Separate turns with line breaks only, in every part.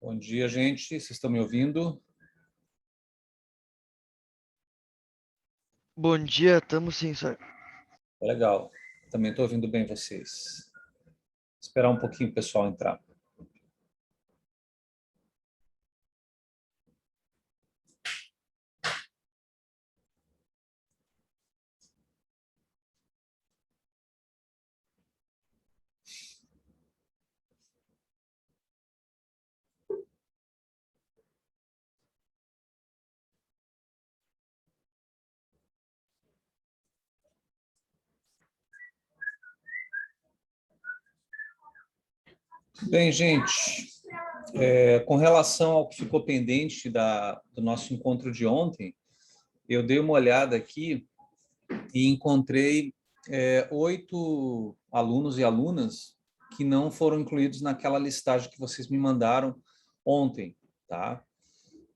Bom dia, gente. Vocês estão me ouvindo?
Bom dia, estamos sim, senhor.
Legal. Também estou ouvindo bem vocês. Esperar um pouquinho o pessoal entrar. Bem, gente, com relação ao que ficou pendente do nosso encontro de ontem, eu dei uma olhada aqui e encontrei 8 alunos e alunas que não foram incluídos naquela listagem que vocês me mandaram ontem, tá?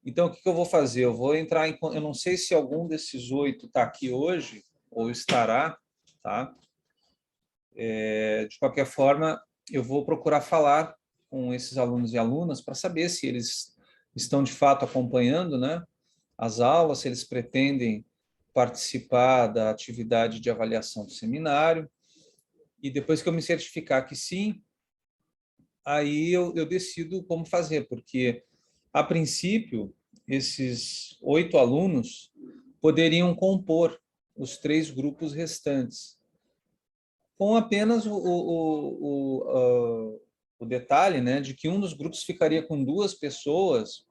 Então, o que eu vou fazer? Eu vou entrar em... Eu não sei se algum desses 8 está aqui hoje ou estará, tá? De qualquer forma, eu vou procurar falar com esses alunos e alunas para saber se eles estão, de fato, acompanhando, né, as aulas, se eles pretendem participar da atividade de avaliação do seminário. E depois que eu me certificar que sim, aí eu decido como fazer, porque, a princípio, esses 8 alunos poderiam compor os 3 grupos restantes, com apenas o detalhe, né, de que um dos grupos ficaria com 2 pessoas,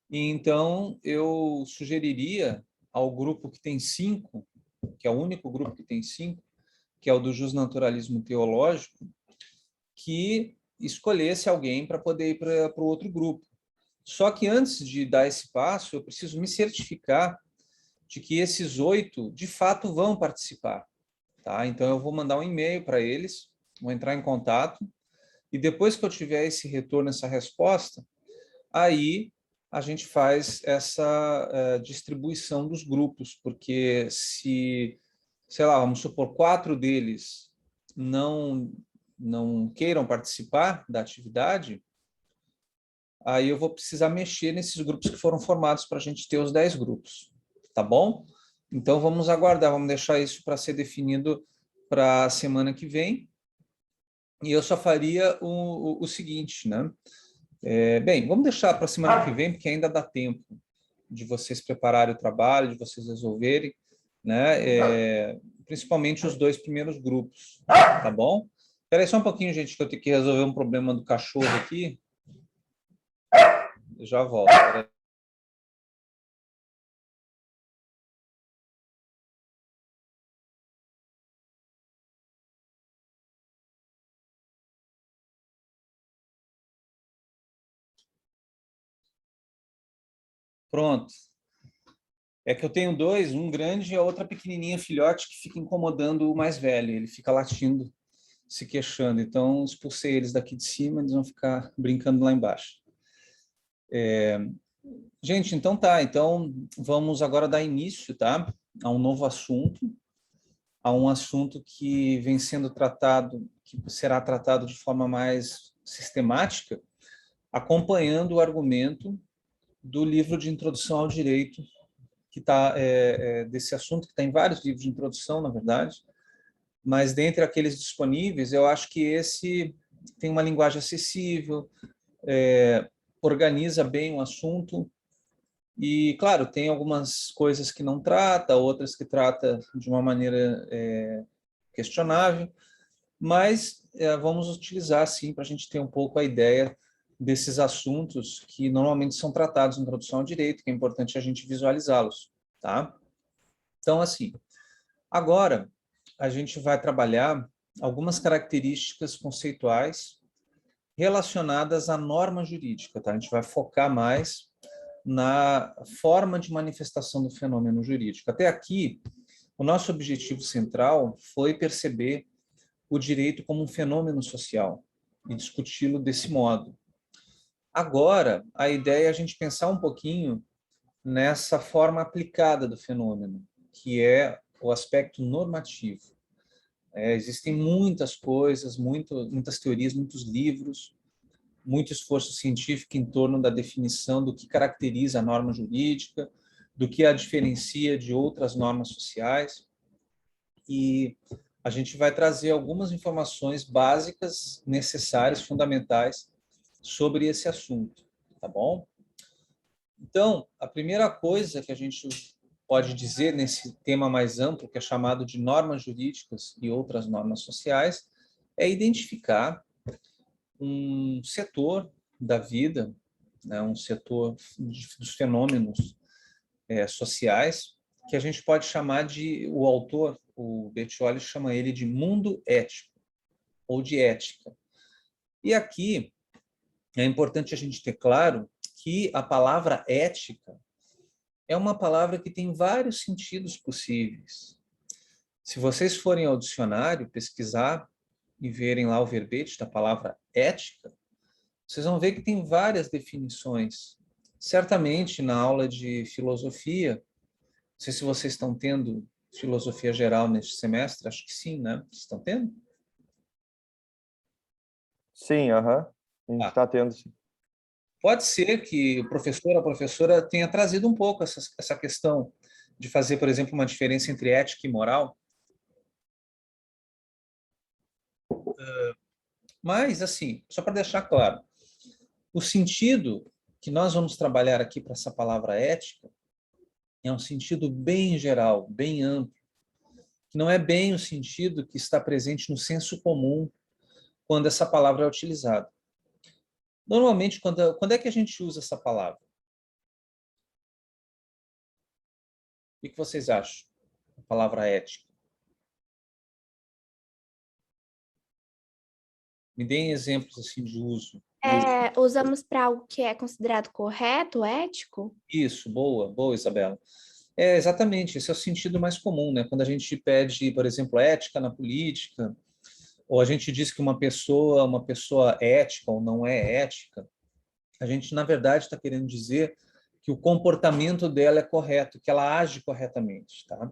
e então eu sugeriria ao grupo que tem 5, que é o único grupo que tem 5, que é o do justnaturalismo teológico, que escolhesse alguém para poder ir para o outro grupo. Só que antes de dar esse passo, eu preciso me certificar de que esses 8, de fato, vão participar. Tá? Então, eu vou mandar um e-mail para eles, vou entrar em contato, e depois que eu tiver esse retorno, essa resposta, aí a gente faz essa distribuição dos grupos, porque se, sei lá, vamos supor, 4 deles não queiram participar da atividade, aí eu vou precisar mexer nesses grupos que foram formados para a gente ter os 10 grupos, tá bom? Então, vamos aguardar, vamos deixar isso para ser definido para a semana que vem, e eu só faria o seguinte, né? Bem, vamos deixar para a semana que vem, porque ainda dá tempo de vocês prepararem o trabalho, de vocês resolverem, né? Principalmente os 2 primeiros grupos, tá bom? Espera aí só um pouquinho, gente, que eu tenho que resolver um problema do cachorro aqui. Eu já volto. Pronto. É que eu tenho 2, um grande e a outra pequenininha, filhote, que fica incomodando o mais velho. Ele fica latindo, se queixando. Então, expulsei eles daqui de cima, eles vão ficar brincando lá embaixo. Gente, então tá. Então, vamos agora dar início, tá? A um novo assunto, a um assunto que vem sendo tratado, que será tratado de forma mais sistemática, acompanhando o argumento do livro de introdução ao direito, que está desse assunto, que está em vários livros de introdução, na verdade, mas dentre aqueles disponíveis, eu acho que esse tem uma linguagem acessível, organiza bem o assunto, e, claro, tem algumas coisas que não trata, outras que trata de uma maneira questionável, mas vamos utilizar, sim, para a gente ter um pouco a ideia desses assuntos que normalmente são tratados em introdução ao direito, que é importante a gente visualizá-los, tá? Então, assim, agora a gente vai trabalhar algumas características conceituais relacionadas à norma jurídica, tá? A gente vai focar mais na forma de manifestação do fenômeno jurídico. Até aqui, o nosso objetivo central foi perceber o direito como um fenômeno social e discuti-lo desse modo. Agora, a ideia é a gente pensar um pouquinho nessa forma aplicada do fenômeno, que é o aspecto normativo. Existem muitas coisas, muitas teorias, muitos livros, muito esforço científico em torno da definição do que caracteriza a norma jurídica, do que a diferencia de outras normas sociais. E a gente vai trazer algumas informações básicas, necessárias, fundamentais sobre esse assunto, tá bom? Então, a primeira coisa que a gente pode dizer nesse tema mais amplo, que é chamado de normas jurídicas e outras normas sociais, é identificar um setor da vida, né, um setor dos fenômenos sociais, que a gente pode chamar de, o autor, o Beccioli, chama ele de mundo ético, ou de ética. E aqui é importante a gente ter claro que a palavra ética é uma palavra que tem vários sentidos possíveis. Se vocês forem ao dicionário pesquisar e verem lá o verbete da palavra ética, vocês vão ver que tem várias definições. Certamente, na aula de filosofia, não sei se vocês estão tendo filosofia geral neste semestre, acho que sim, né? Vocês estão tendo?
Sim, aham. A gente está tendo, sim.
Pode ser que o professor, a professora tenha trazido um pouco essa questão de fazer, por exemplo, uma diferença entre ética e moral. Mas, assim, só para deixar claro, o sentido que nós vamos trabalhar aqui para essa palavra ética é um sentido bem geral, bem amplo, que não é bem o sentido que está presente no senso comum quando essa palavra é utilizada. Normalmente, quando é que a gente usa essa palavra? O que vocês acham? A palavra ética. Me deem exemplos assim de uso.
Usamos para algo que é considerado correto, ético?
Isso, boa, Isabela. Exatamente, esse é o sentido mais comum, né? Quando a gente pede, por exemplo, ética na política, ou a gente diz que uma pessoa é ética ou não é ética, a gente, na verdade, está querendo dizer que o comportamento dela é correto, que ela age corretamente, tá?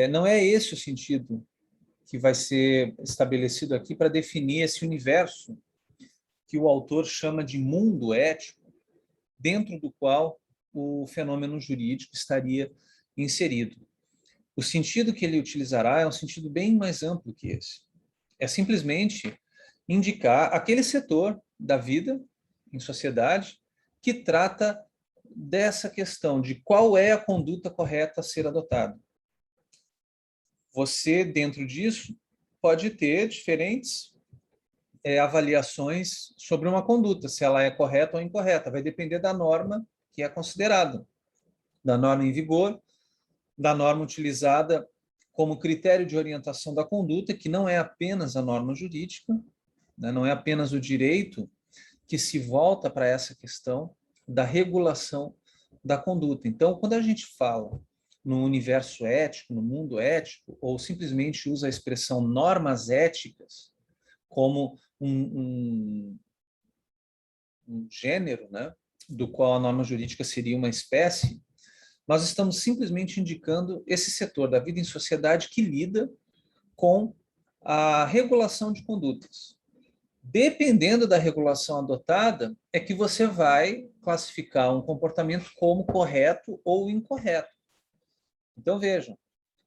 Não é esse o sentido que vai ser estabelecido aqui para definir esse universo que o autor chama de mundo ético, dentro do qual o fenômeno jurídico estaria inserido. O sentido que ele utilizará é um sentido bem mais amplo que esse. É simplesmente indicar aquele setor da vida em sociedade que trata dessa questão de qual é a conduta correta a ser adotada. Você, dentro disso, pode ter diferentes avaliações sobre uma conduta, se ela é correta ou incorreta. Vai depender da norma que é considerada, da norma em vigor, da norma utilizada como critério de orientação da conduta, que não é apenas a norma jurídica, né, não é apenas o direito que se volta para essa questão da regulação da conduta. Então, quando a gente fala no universo ético, no mundo ético, ou simplesmente usa a expressão normas éticas como um gênero, né, do qual a norma jurídica seria uma espécie, nós estamos simplesmente indicando esse setor da vida em sociedade que lida com a regulação de condutas. Dependendo da regulação adotada, é que você vai classificar um comportamento como correto ou incorreto. Então, vejam,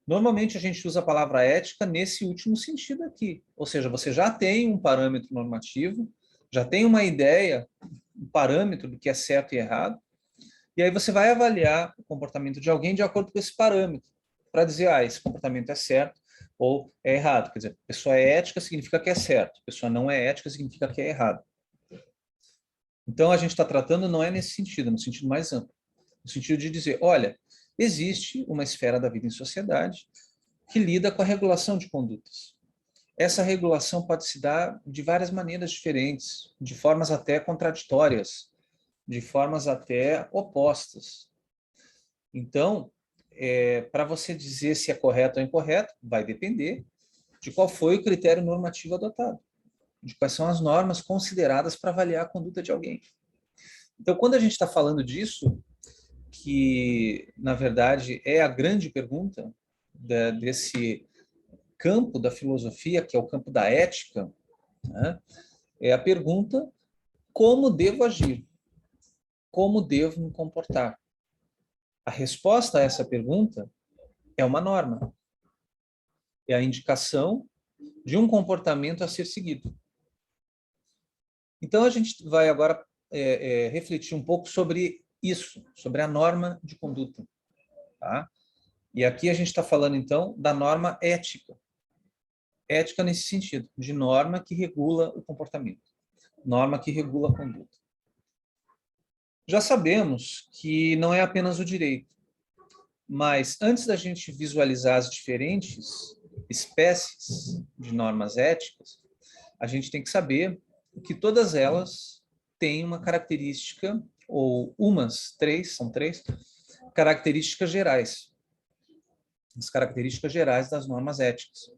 normalmente a gente usa a palavra ética nesse último sentido aqui, ou seja, você já tem um parâmetro normativo, já tem uma ideia, um parâmetro do que é certo e errado, e aí você vai avaliar o comportamento de alguém de acordo com esse parâmetro, para dizer, esse comportamento é certo ou é errado. Quer dizer, pessoa é ética significa que é certo, pessoa não é ética significa que é errado. Então, a gente está tratando não é nesse sentido, no sentido mais amplo, no sentido de dizer, olha, existe uma esfera da vida em sociedade que lida com a regulação de condutas. Essa regulação pode se dar de várias maneiras diferentes, de formas até contraditórias, de formas até opostas. Então, para você dizer se é correto ou incorreto, vai depender de qual foi o critério normativo adotado, de quais são as normas consideradas para avaliar a conduta de alguém. Então, quando a gente está falando disso, que, na verdade, é a grande pergunta desse campo da filosofia, que é o campo da ética, né? É a pergunta como devo agir, como devo me comportar. A resposta a essa pergunta é uma norma. É a indicação de um comportamento a ser seguido. Então, a gente vai agora refletir um pouco sobre isso, sobre a norma de conduta. Tá? E aqui a gente está falando, então, da norma ética. Ética nesse sentido, de norma que regula o comportamento, norma que regula a conduta. Já sabemos que não é apenas o direito, mas antes da gente visualizar as diferentes espécies de normas éticas, a gente tem que saber que todas elas têm uma característica, ou são três, características gerais. As características gerais das normas éticas,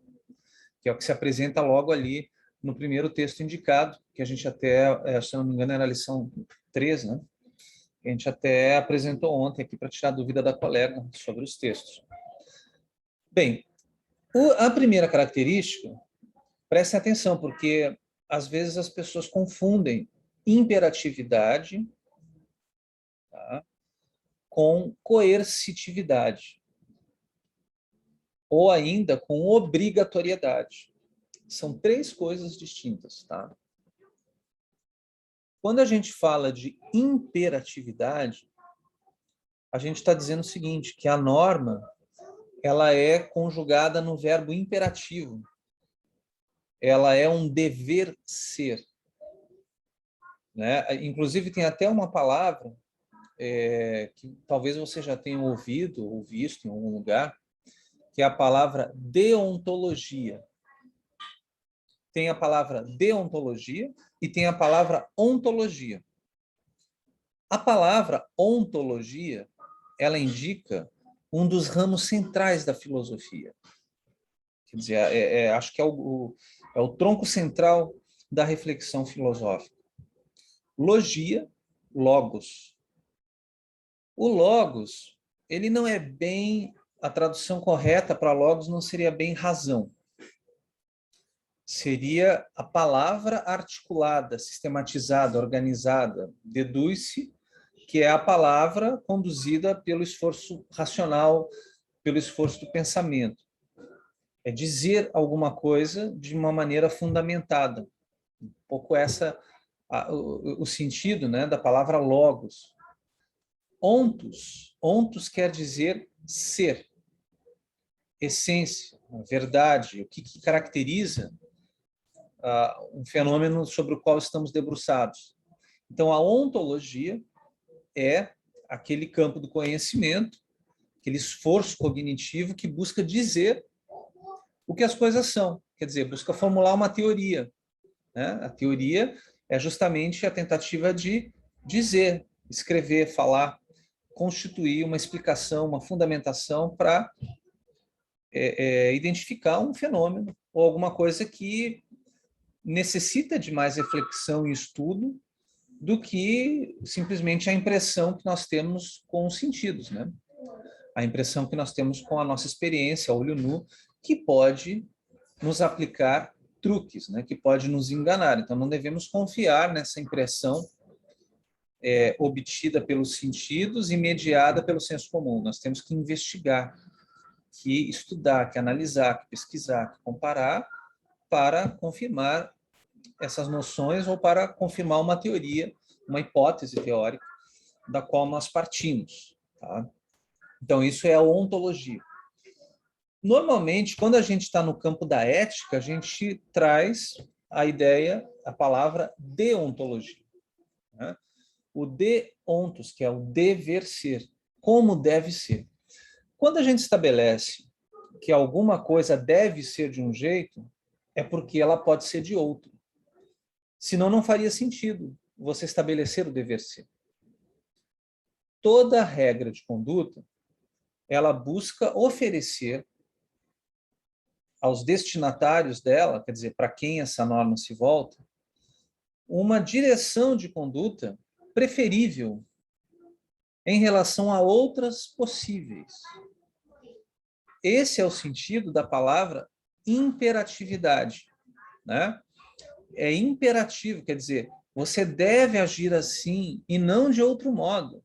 que é o que se apresenta logo ali no primeiro texto indicado, que a gente até, se não me engano, era a lição 3, né? Que a gente até apresentou ontem aqui para tirar a dúvida da colega sobre os textos. Bem, a primeira característica, prestem atenção, porque às vezes as pessoas confundem imperatividade, tá, com coercitividade, ou ainda com obrigatoriedade. São três coisas distintas, tá? Quando a gente fala de imperatividade, a gente está dizendo o seguinte, que a norma ela é conjugada no verbo imperativo. Ela é um dever ser. Né? Inclusive, tem até uma palavra que talvez você já tenha ouvido ou visto em algum lugar, que é a palavra deontologia. Tem a palavra deontologia e tem a palavra ontologia. A palavra ontologia, ela indica um dos ramos centrais da filosofia. Quer dizer, acho que é o tronco central da reflexão filosófica. Logia, logos. O logos, ele não é bem, a tradução correta para logos não seria bem razão. Seria a palavra articulada, sistematizada, organizada. Deduz-se que é a palavra conduzida pelo esforço racional, pelo esforço do pensamento. É dizer alguma coisa de uma maneira fundamentada. Um pouco o sentido, né, da palavra logos. Ontos quer dizer ser, essência, verdade, o que caracteriza um fenômeno sobre o qual estamos debruçados. Então, a ontologia é aquele campo do conhecimento, aquele esforço cognitivo que busca dizer o que as coisas são, quer dizer, busca formular uma teoria. Né? A teoria é justamente a tentativa de dizer, escrever, falar, constituir uma explicação, uma fundamentação para identificar um fenômeno ou alguma coisa que necessita de mais reflexão e estudo do que simplesmente a impressão que nós temos com os sentidos, né? A impressão que nós temos com a nossa experiência, a olho nu, que pode nos aplicar truques, né? Que pode nos enganar. Então, não devemos confiar nessa impressão obtida pelos sentidos e mediada pelo senso comum. Nós temos que investigar, que estudar, que analisar, que pesquisar, que comparar para confirmar essas noções ou para confirmar uma teoria, uma hipótese teórica da qual nós partimos. Tá? Então, isso é a ontologia. Normalmente, quando a gente está no campo da ética, a gente traz a ideia, a palavra deontologia. Né? O deontos, que é o dever ser, como deve ser. Quando a gente estabelece que alguma coisa deve ser de um jeito, é porque ela pode ser de outro. Senão, não faria sentido você estabelecer o dever ser. Toda regra de conduta, ela busca oferecer aos destinatários dela, quer dizer, para quem essa norma se volta, uma direção de conduta preferível em relação a outras possíveis. Esse é o sentido da palavra imperatividade, né? É imperativo, quer dizer, você deve agir assim e não de outro modo.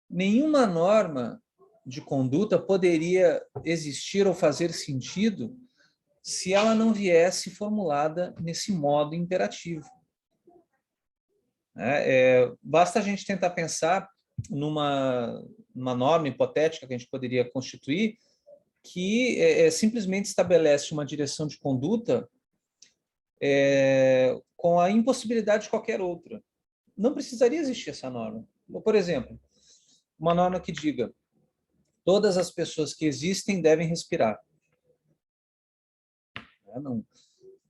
Nenhuma norma de conduta poderia existir ou fazer sentido se ela não viesse formulada nesse modo imperativo. Basta a gente tentar pensar numa norma hipotética que a gente poderia constituir que simplesmente estabelece uma direção de conduta com a impossibilidade de qualquer outra. Não precisaria existir essa norma. Por exemplo, uma norma que diga: todas as pessoas que existem devem respirar.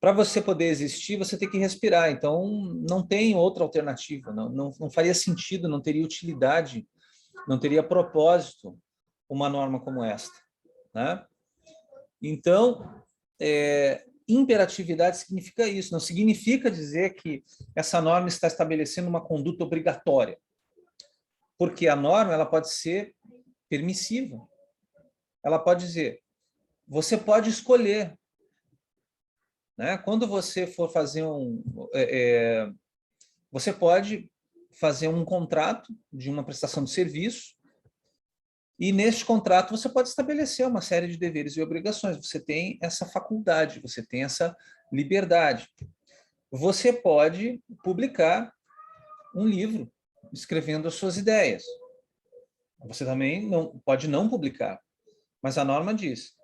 Para você poder existir, você tem que respirar. Então, não tem outra alternativa. Não faria sentido, não teria utilidade, não teria propósito uma norma como esta, né? Então, imperatividade significa isso. Não significa dizer que essa norma está estabelecendo uma conduta obrigatória. Porque a norma ela pode ser permissiva. Ela pode dizer, você pode escolher. Né? Quando você for fazer você pode fazer um contrato de uma prestação de serviço e neste contrato você pode estabelecer uma série de deveres e obrigações. Você tem essa faculdade, você tem essa liberdade. Você pode publicar um livro escrevendo as suas ideias. Você também pode não publicar, mas a norma diz,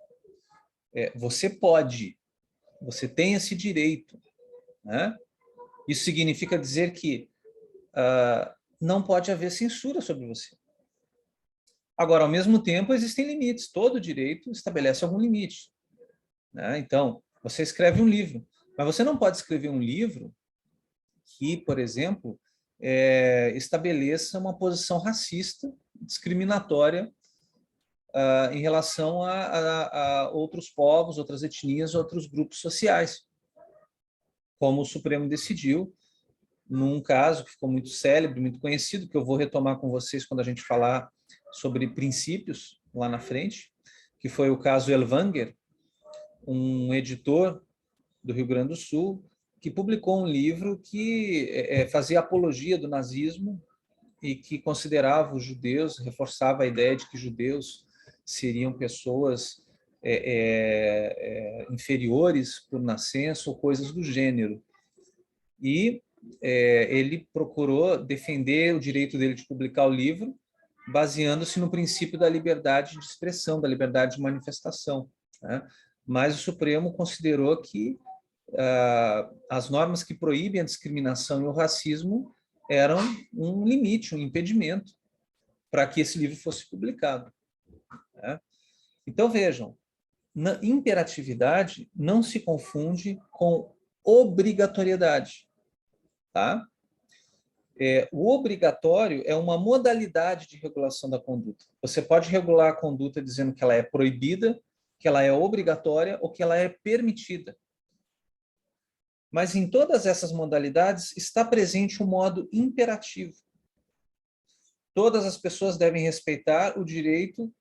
você pode, você tem esse direito, né? Isso significa dizer que não pode haver censura sobre você. Agora, ao mesmo tempo, existem limites. Todo direito estabelece algum limite, né? Então, você escreve um livro, mas você não pode escrever um livro que, por exemplo, estabeleça uma posição racista, discriminatória em relação a outros povos, outras etnias, outros grupos sociais, como o Supremo decidiu num caso que ficou muito célebre, muito conhecido, que eu vou retomar com vocês quando a gente falar sobre princípios lá na frente, que foi o caso Elvanger, um editor do Rio Grande do Sul, que publicou um livro que fazia apologia do nazismo e que considerava os judeus, reforçava a ideia de que judeus seriam pessoas inferiores por nascença ou coisas do gênero. E ele procurou defender o direito dele de publicar o livro, baseando-se no princípio da liberdade de expressão, da liberdade de manifestação, né? Mas o Supremo considerou que as normas que proíbem a discriminação e o racismo eram um limite, um impedimento para que esse livro fosse publicado, né? Então, vejam, na imperatividade não se confunde com obrigatoriedade. Tá? O obrigatório é uma modalidade de regulação da conduta. Você pode regular a conduta dizendo que ela é proibida, que ela é obrigatória ou que ela é permitida. Mas em todas essas modalidades está presente o modo imperativo. Todas as pessoas devem respeitar o direito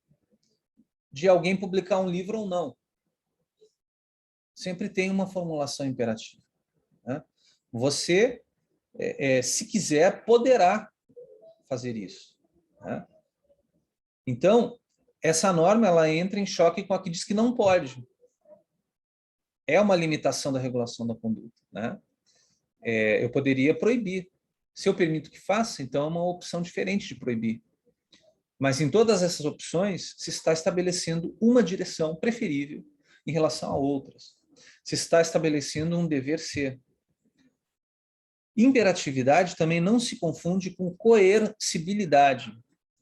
de alguém publicar um livro ou não. Sempre tem uma formulação imperativa, né? Você se quiser, poderá fazer isso, né? Então, essa norma ela entra em choque com a que diz que não pode. É uma limitação da regulação da conduta, né? Eu poderia proibir. Se eu permito que faça, então é uma opção diferente de proibir. Mas em todas essas opções, se está estabelecendo uma direção preferível em relação a outras. Se está estabelecendo um dever ser. Imperatividade também não se confunde com coercibilidade,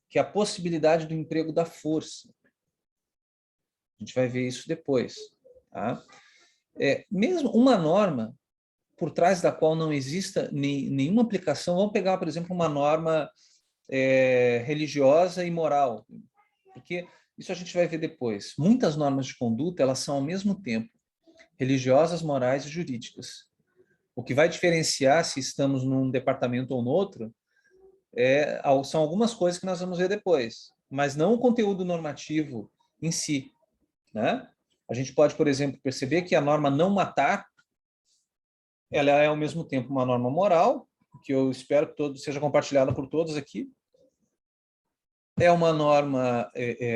que é a possibilidade do emprego da força. A gente vai ver isso depois. Tá? Mesmo uma norma por trás da qual não exista nenhuma aplicação, vamos pegar, por exemplo, uma norma religiosa e moral, porque isso a gente vai ver depois. Muitas normas de conduta, elas são ao mesmo tempo religiosas, morais e jurídicas. O que vai diferenciar se estamos num departamento ou no outro são algumas coisas que nós vamos ver depois, mas não o conteúdo normativo em si, né? A gente pode, por exemplo, perceber que a norma não matar ela é, ao mesmo tempo, uma norma moral, que eu espero que seja compartilhada por todos aqui. É uma norma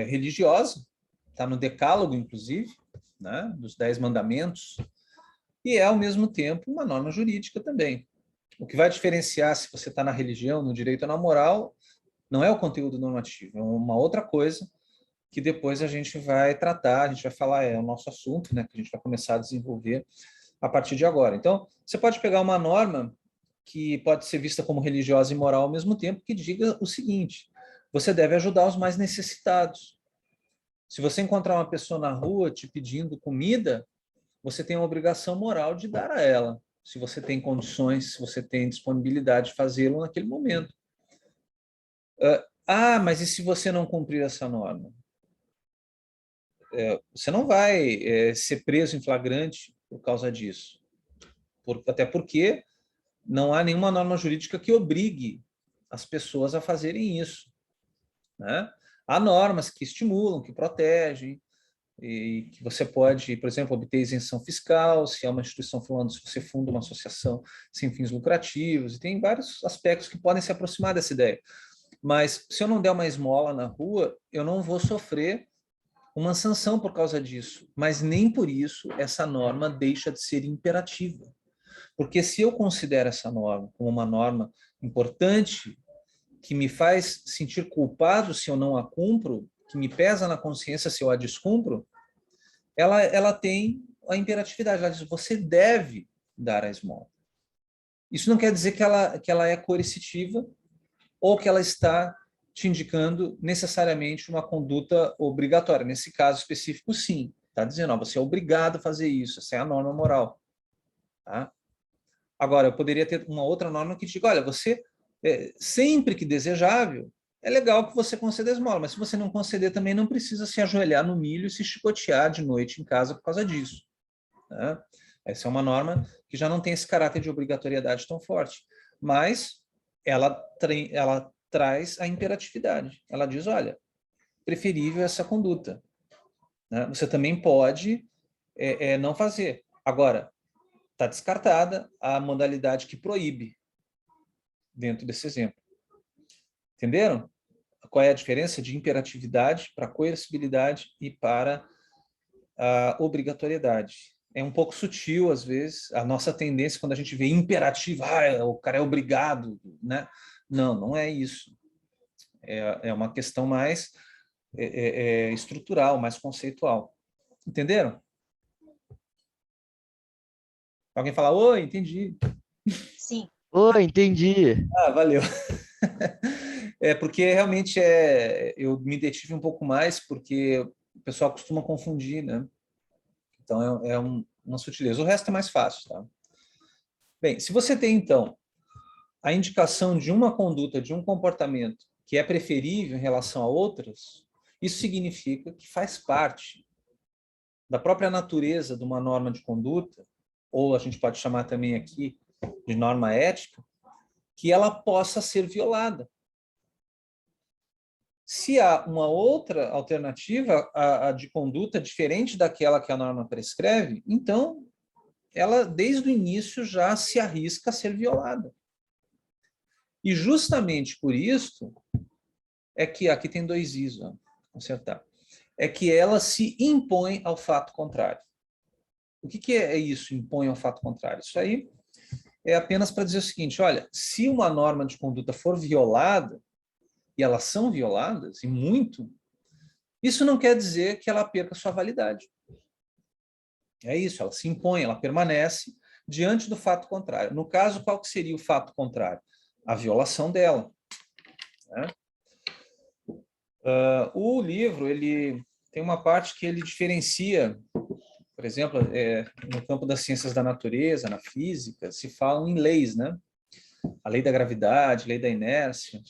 religiosa, está no Decálogo, inclusive, né, dos 10 mandamentos, e é, ao mesmo tempo, uma norma jurídica também. O que vai diferenciar se você está na religião, no direito ou na moral, não é o conteúdo normativo, é uma outra coisa que depois a gente vai tratar, a gente vai falar, é o nosso assunto, né, que a gente vai começar a desenvolver a partir de agora. Então, você pode pegar uma norma que pode ser vista como religiosa e moral ao mesmo tempo, que diga o seguinte: você deve ajudar os mais necessitados. Se você encontrar uma pessoa na rua te pedindo comida, você tem a obrigação moral de dar a ela, se você tem condições, se você tem disponibilidade de fazê-lo naquele momento. Mas e se você não cumprir essa norma? Você não vai ser preso em flagrante por causa disso. Até porque não há nenhuma norma jurídica que obrigue as pessoas a fazerem isso, né? Há normas que estimulam, que protegem, e que você pode, por exemplo, obter isenção fiscal, se é uma instituição falando, se você funda uma associação sem fins lucrativos, e tem vários aspectos que podem se aproximar dessa ideia. Mas se eu não der uma esmola na rua, eu não vou sofrer uma sanção por causa disso, mas nem por isso essa norma deixa de ser imperativa. Porque se eu considero essa norma como uma norma importante, que me faz sentir culpado se eu não a cumpro, que me pesa na consciência se eu a descumpro, ela tem a imperatividade. Ela diz, você deve dar a esmola. Isso não quer dizer que ela é coercitiva ou que ela está te indicando necessariamente uma conduta obrigatória. Nesse caso específico, sim. Está dizendo, você é obrigado a fazer isso, essa é a norma moral. Tá? Agora, eu poderia ter uma outra norma que diga, olha, você, sempre que desejável, é legal que você conceda esmola, mas se você não conceder também não precisa se ajoelhar no milho e se chicotear de noite em casa por causa disso. Né? Essa é uma norma que já não tem esse caráter de obrigatoriedade tão forte, mas ela traz a imperatividade. Ela diz, olha, preferível essa conduta. Né? Você também pode não fazer. Agora, está descartada a modalidade que proíbe dentro desse exemplo. Entenderam? Qual é a diferença de imperatividade para coercibilidade e para a obrigatoriedade? É um pouco sutil, às vezes, a nossa tendência quando a gente vê imperativo, o cara é obrigado, né? Não é isso. É uma questão mais estrutural, mais conceitual. Entenderam? Alguém fala, oi, entendi.
Sim.
Oi, entendi.
Valeu. Porque realmente eu me detive um pouco mais, porque o pessoal costuma confundir, né? Então uma sutileza. O resto é mais fácil, tá? Bem, se você tem, então, a indicação de uma conduta, de um comportamento que é preferível em relação a outras, isso significa que faz parte da própria natureza de uma norma de conduta, ou a gente pode chamar também aqui de norma ética, que ela possa ser violada. Se há uma outra alternativa de conduta diferente daquela que a norma prescreve, então ela, desde o início, já se arrisca a ser violada. E justamente por isso é que aqui tem 2 is, vou consertar, é que ela se impõe ao fato contrário. O que é isso, impõe ao fato contrário? Isso aí é apenas para dizer o seguinte, olha, se uma norma de conduta for violada, e elas são violadas, e muito, isso não quer dizer que ela perca sua validade. É isso, ela se impõe, ela permanece diante do fato contrário. No caso, qual que seria o fato contrário? A violação dela. Né? O livro, ele tem uma parte que ele diferencia, por exemplo, no campo das ciências da natureza, na física, se falam em leis, né? A lei da gravidade, a lei da inércia.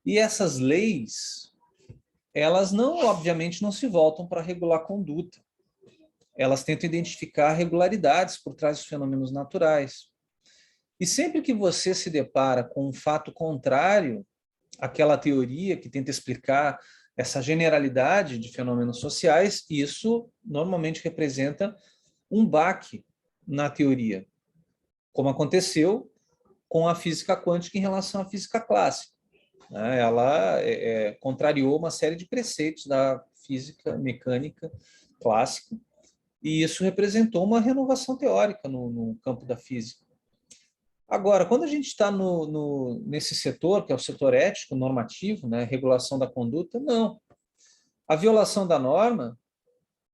E essas leis, elas obviamente, não se voltam para regular conduta. Elas tentam identificar regularidades por trás dos fenômenos naturais. E sempre que você se depara com um fato contrário àquela teoria que tenta explicar essa generalidade de fenômenos sociais, isso normalmente representa um baque na teoria. como aconteceu com a física quântica em relação à física clássica, né? Ela contrariou uma série de preceitos da física mecânica clássica, e isso representou uma renovação teórica no campo da física. Agora, quando a gente está nesse setor, que é o setor ético, normativo, né, regulação da conduta, não. A violação da norma,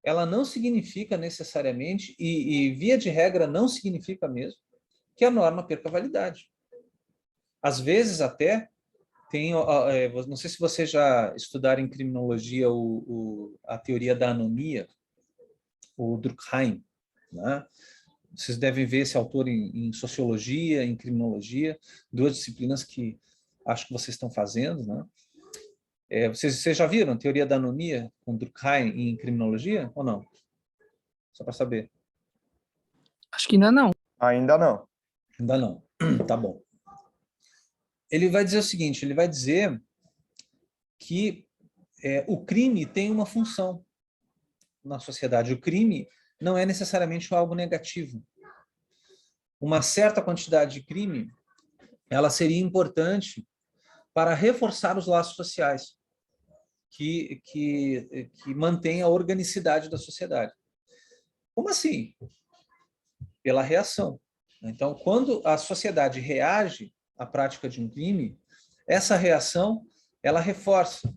ela não significa necessariamente, e via de regra não significa mesmo, que a norma perca validade. Às vezes até não sei se vocês já estudaram em criminologia a teoria da anomia, o Durkheim, né? Vocês devem ver esse autor em sociologia, em criminologia, duas disciplinas que acho que vocês estão fazendo, né? Vocês já viram a teoria da anomia com Durkheim em criminologia ou não? Só para saber.
Acho que ainda não.
Ainda não.
Ainda não. Tá bom. Ele vai dizer o seguinte, ele vai dizer que o crime tem uma função na sociedade. O crime não é necessariamente algo negativo. Uma certa quantidade de crime, ela seria importante para reforçar os laços sociais que mantêm a organicidade da sociedade. Como assim? Pela reação. Então, quando a sociedade reage à prática de um crime, essa reação, ela reforça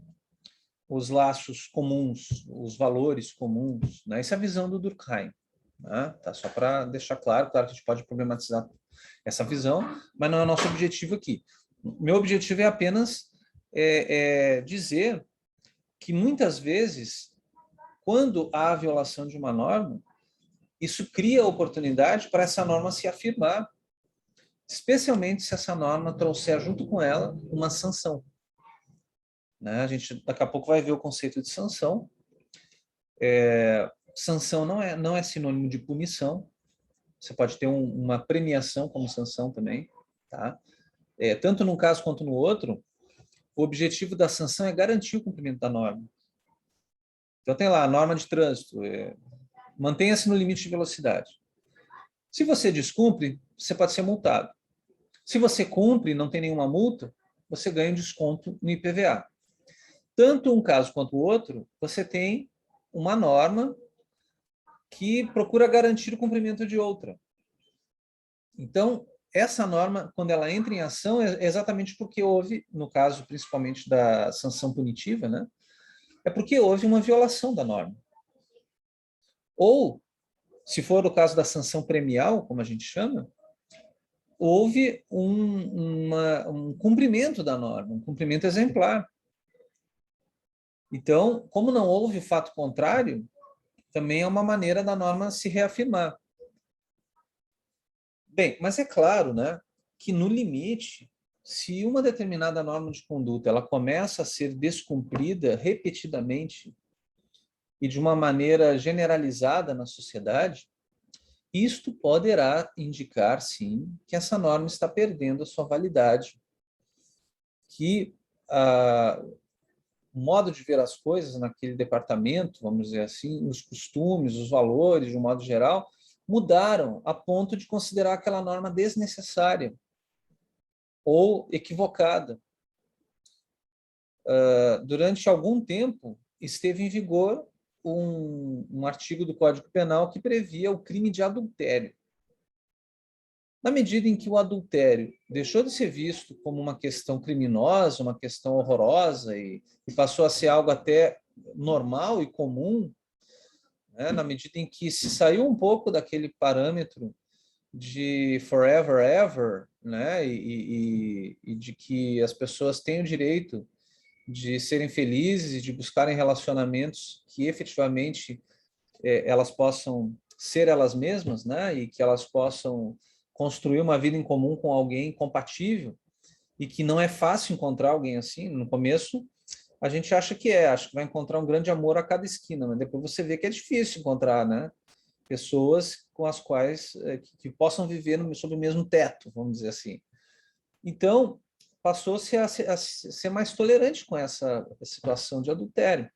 os laços comuns, os valores comuns, né? Essa é a visão do Durkheim. Né? Tá? Só para deixar claro que a gente pode problematizar essa visão, mas não é o nosso objetivo aqui. Meu objetivo é apenas dizer que muitas vezes, quando há a violação de uma norma, isso cria oportunidade para essa norma se afirmar, especialmente se essa norma trouxer junto com ela uma sanção. Né? A gente daqui a pouco vai ver o conceito de sanção. Sanção não é sinônimo de punição. Você pode ter uma premiação como sanção também. Tá? Tanto num caso quanto no outro, o objetivo da sanção é garantir o cumprimento da norma. Então tem lá a norma de trânsito, mantenha-se no limite de velocidade. Se você descumpre, você pode ser multado. Se você cumpre e não tem nenhuma multa, você ganha um desconto no IPVA. Tanto um caso quanto o outro, você tem uma norma que procura garantir o cumprimento de outra. Então, essa norma, quando ela entra em ação, é exatamente porque houve, no caso principalmente da sanção punitiva, né? É porque houve uma violação da norma. Ou, se for o caso da sanção premial, como a gente chama, houve um cumprimento da norma, um cumprimento exemplar. Então, como não houve fato contrário, também é uma maneira da norma se reafirmar. Bem, mas é claro, né, que no limite, se uma determinada norma de conduta ela começa a ser descumprida repetidamente e de uma maneira generalizada na sociedade, isto poderá indicar, sim, que essa norma está perdendo a sua validade, que o modo de ver as coisas naquele departamento, vamos dizer assim, os costumes, os valores, de um modo geral, mudaram a ponto de considerar aquela norma desnecessária ou equivocada. Durante algum tempo, esteve em vigor um artigo do Código Penal que previa o crime de adultério. Na medida em que o adultério deixou de ser visto como uma questão criminosa, uma questão horrorosa, e passou a ser algo até normal e comum, né? Na medida em que se saiu um pouco daquele parâmetro de forever, ever, né? e de que as pessoas têm o direito de serem felizes e de buscarem relacionamentos que efetivamente elas possam ser elas mesmas, né? E que elas possam construir uma vida em comum com alguém compatível, e que não é fácil encontrar alguém assim. No começo, a gente acha que vai encontrar um grande amor a cada esquina, mas depois você vê que é difícil encontrar, né? Pessoas com as quais que possam viver sob o mesmo teto, vamos dizer assim. Então, passou-se a ser mais tolerante com essa situação de adultério.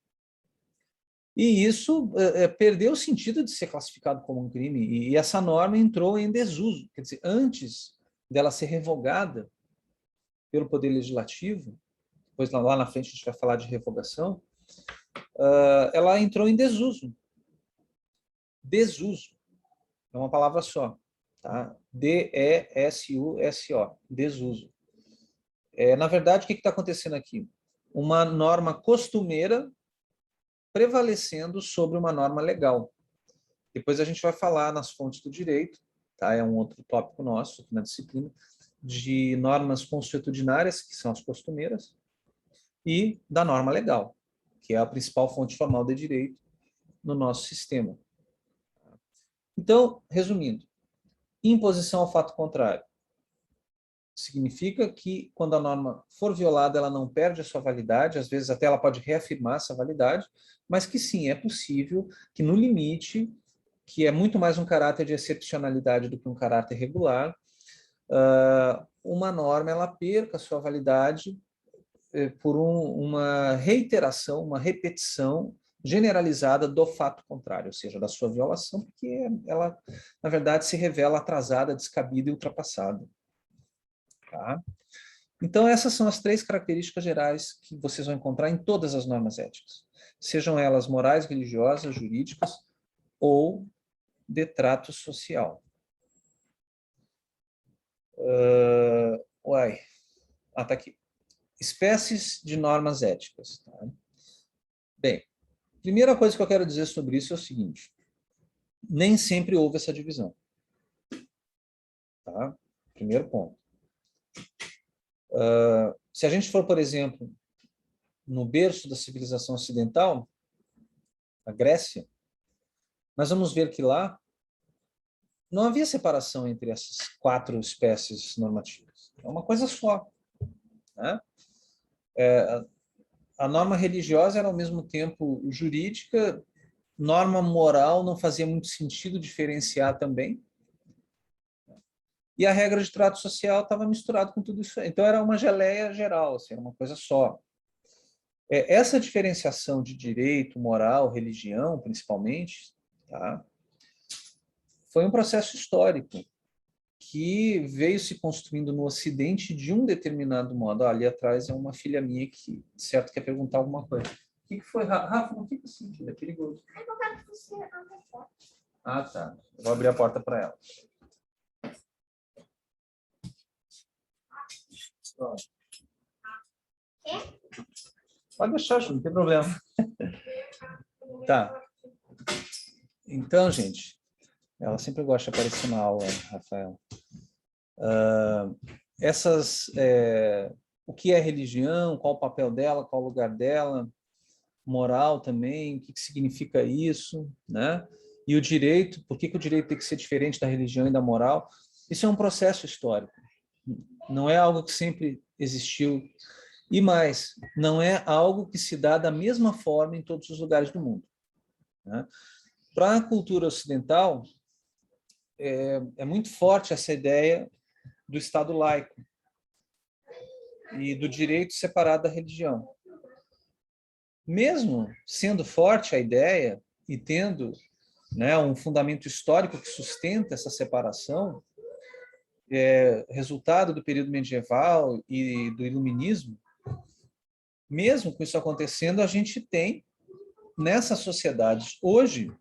E isso perdeu o sentido de ser classificado como um crime, e essa norma entrou em desuso. Quer dizer, antes dela ser revogada pelo Poder Legislativo, depois lá na frente a gente vai falar de revogação, ela entrou em desuso. Desuso. É uma palavra só. Tá? D-E-S-U-S-O. Desuso. Na verdade, o que está acontecendo aqui? Uma norma costumeira prevalecendo sobre uma norma legal. Depois a gente vai falar nas fontes do direito, tá? É um outro tópico nosso aqui na disciplina, de normas consuetudinárias, que são as costumeiras, e da norma legal, que é a principal fonte formal de direito no nosso sistema. Então, resumindo, imposição ao fato contrário significa que, quando a norma for violada, ela não perde a sua validade, às vezes até ela pode reafirmar essa validade, mas que sim, é possível que no limite, que é muito mais um caráter de excepcionalidade do que um caráter regular, uma norma ela perca a sua validade por uma reiteração, uma repetição generalizada do fato contrário, ou seja, da sua violação, porque ela, na verdade, se revela atrasada, descabida e ultrapassada. Tá? Então, essas são as 3 características gerais que vocês vão encontrar em todas as normas éticas, sejam elas morais, religiosas, jurídicas ou de trato social. Tá aqui. Espécies de normas éticas. Tá? Bem, primeira coisa que eu quero dizer sobre isso é o seguinte: nem sempre houve essa divisão. Tá? Primeiro ponto. Se a gente for, por exemplo, no berço da civilização ocidental, a Grécia, nós vamos ver que lá não havia separação entre essas 4 espécies normativas. É uma coisa só. Né? A norma religiosa era, ao mesmo tempo, jurídica, norma moral não fazia muito sentido diferenciar também, e a regra de trato social estava misturada com tudo isso. Então, era uma geleia geral, assim, era uma coisa só. Essa diferenciação de direito, moral, religião, principalmente, tá? Foi um processo histórico que veio se construindo no Ocidente de um determinado modo. Ali atrás é uma filha minha que, certo, quer perguntar alguma coisa. O que foi, Rafa? Não fica assim, filha, é perigoso. Ah, tá. Eu vou abrir a porta para ela. Pode deixar, não tem problema. Tá. Então, gente, ela sempre gosta de aparecer na aula, Rafael. O que é religião, qual o papel dela, qual o lugar dela, moral também, o que significa isso, né? E o direito, por que o direito tem que ser diferente da religião e da moral? Isso é um processo histórico. Não é algo que sempre existiu. E mais, não é algo que se dá da mesma forma em todos os lugares do mundo. Né? Para a cultura ocidental, é muito forte essa ideia do Estado laico e do direito separado da religião. Mesmo sendo forte a ideia e tendo, né, um fundamento histórico que sustenta essa separação, resultado do período medieval e do iluminismo, mesmo com isso acontecendo, a gente tem, nessas sociedades, hoje,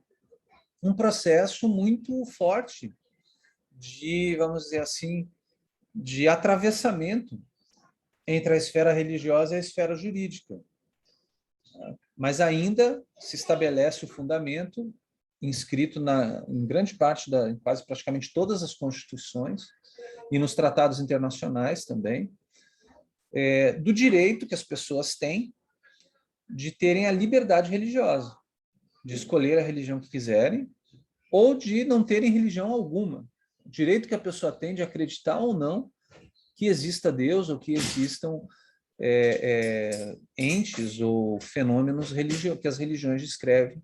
um processo muito forte de, vamos dizer assim, de atravessamento entre a esfera religiosa e a esfera jurídica. Mas ainda se estabelece o fundamento, inscrito em grande parte, em quase praticamente todas as constituições, e nos tratados internacionais também, do direito que as pessoas têm de terem a liberdade religiosa, de escolher a religião que quiserem, ou de não terem religião alguma. O direito que a pessoa tem de acreditar ou não que exista Deus ou que existam entes ou fenômenos que as religiões descrevem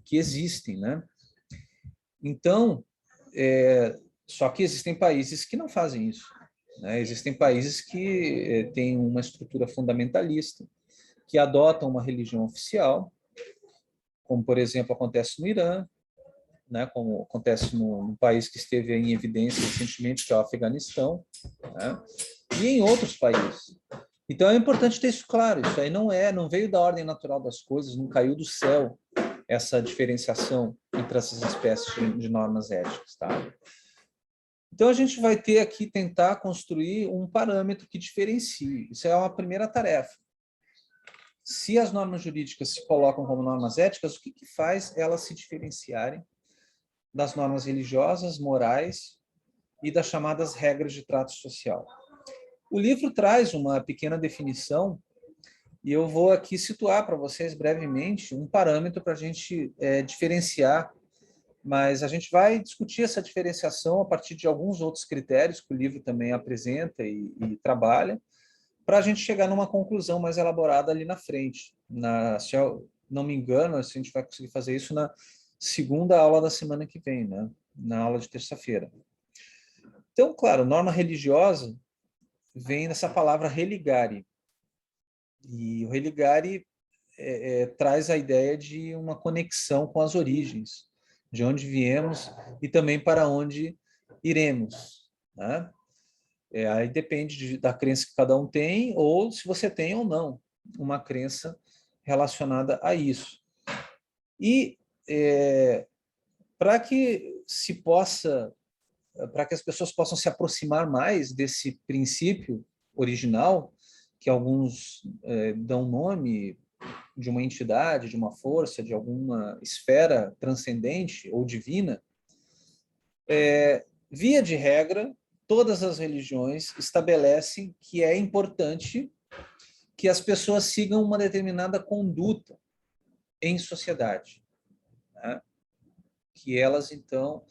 que existem, né? Então, só que existem países que não fazem isso. Né? Existem países que têm uma estrutura fundamentalista, que adotam uma religião oficial, como, por exemplo, acontece no Irã, né, como acontece no país que esteve em evidência recentemente, que é o Afeganistão, né, e em outros países. Então, é importante ter isso claro. Isso aí não veio da ordem natural das coisas, não caiu do céu essa diferenciação entre essas espécies de normas éticas, tá? Então, a gente vai ter aqui tentar construir um parâmetro que diferencie. Isso é uma primeira tarefa. Se as normas jurídicas se colocam como normas éticas, o que faz elas se diferenciarem das normas religiosas, morais e das chamadas regras de trato social? O livro traz uma pequena definição e eu vou aqui situar para vocês brevemente um parâmetro para a gente diferenciar, mas a gente vai discutir essa diferenciação a partir de alguns outros critérios que o livro também apresenta e trabalha, para a gente chegar numa conclusão mais elaborada ali na frente. Se eu não me engano, a gente vai conseguir fazer isso na segunda aula da semana que vem, né? Na aula de terça-feira. Então, claro, norma religiosa vem dessa palavra religare. E o religare traz a ideia de uma conexão com as origens, de onde viemos e também para onde iremos, né? Aí depende da crença que cada um tem, ou se você tem ou não uma crença relacionada a isso. E para que as pessoas possam se aproximar mais desse princípio original, que alguns dão nome de uma entidade, de uma força, de alguma esfera transcendente ou divina, via de regra, todas as religiões estabelecem que é importante que as pessoas sigam uma determinada conduta em sociedade, né? Que elas, então...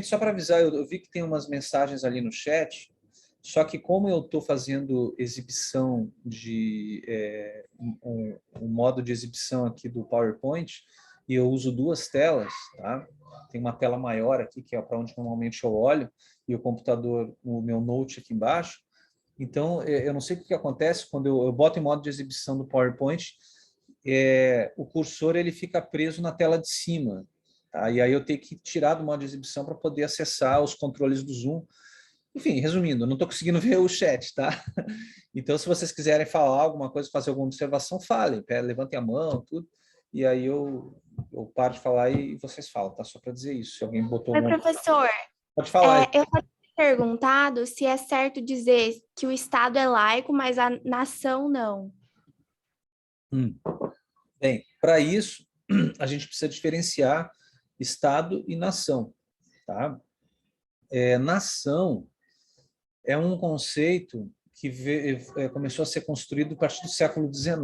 só para avisar, eu vi que tem umas mensagens ali no chat, só que como eu estou fazendo exibição um modo de exibição aqui do PowerPoint, e eu uso duas telas, tá? Tem uma tela maior aqui, que é para onde normalmente eu olho, e o computador, o meu note aqui embaixo. Então, eu não sei o que acontece quando eu boto em modo de exibição do PowerPoint, o cursor ele fica preso na tela de cima, tá? E aí eu tenho que tirar do modo de exibição para poder acessar os controles do Zoom. Enfim, resumindo, eu não estou conseguindo ver o chat, tá? Então, se vocês quiserem falar alguma coisa, fazer alguma observação, falem, levantem a mão, tudo, e aí eu paro de falar e vocês falam, tá? Só para dizer isso, se alguém botou
Oi,
alguma...
professor.
Pode falar.
Eu tinha perguntado se é certo dizer que o Estado é laico, mas a nação não.
Bem, para isso, a gente precisa diferenciar Estado e nação, tá? Nação é um conceito que começou a ser construído a partir do século XIX,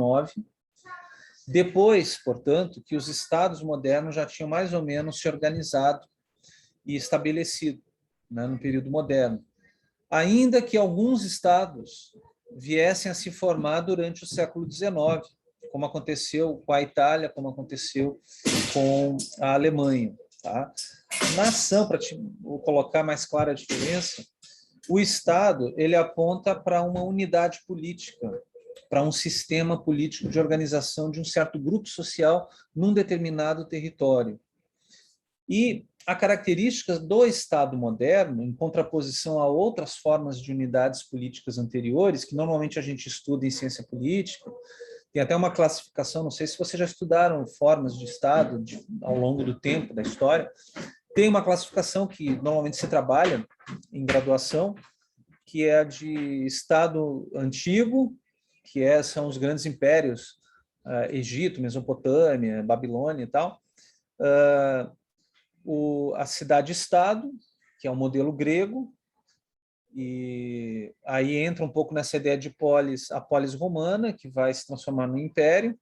depois, portanto, que os estados modernos já tinham mais ou menos se organizado e estabelecido, né, no período moderno. Ainda que alguns estados viessem a se formar durante o século XIX, como aconteceu com a Itália, como aconteceu com a Alemanha. Tá? Nação, para colocar mais clara a diferença, o Estado ele aponta para uma unidade política, para um sistema político de organização de um certo grupo social num determinado território. E a característica do Estado moderno, em contraposição a outras formas de unidades políticas anteriores, que normalmente a gente estuda em ciência política, tem até uma classificação, não sei se vocês já estudaram formas de Estado ao longo do tempo, da história, tem uma classificação que normalmente se trabalha em graduação, que é a de Estado antigo, que são os grandes impérios, Egito, Mesopotâmia, Babilônia e tal, a cidade-estado, que é o modelo grego, e aí entra um pouco nessa ideia de a polis romana, que vai se transformar no império,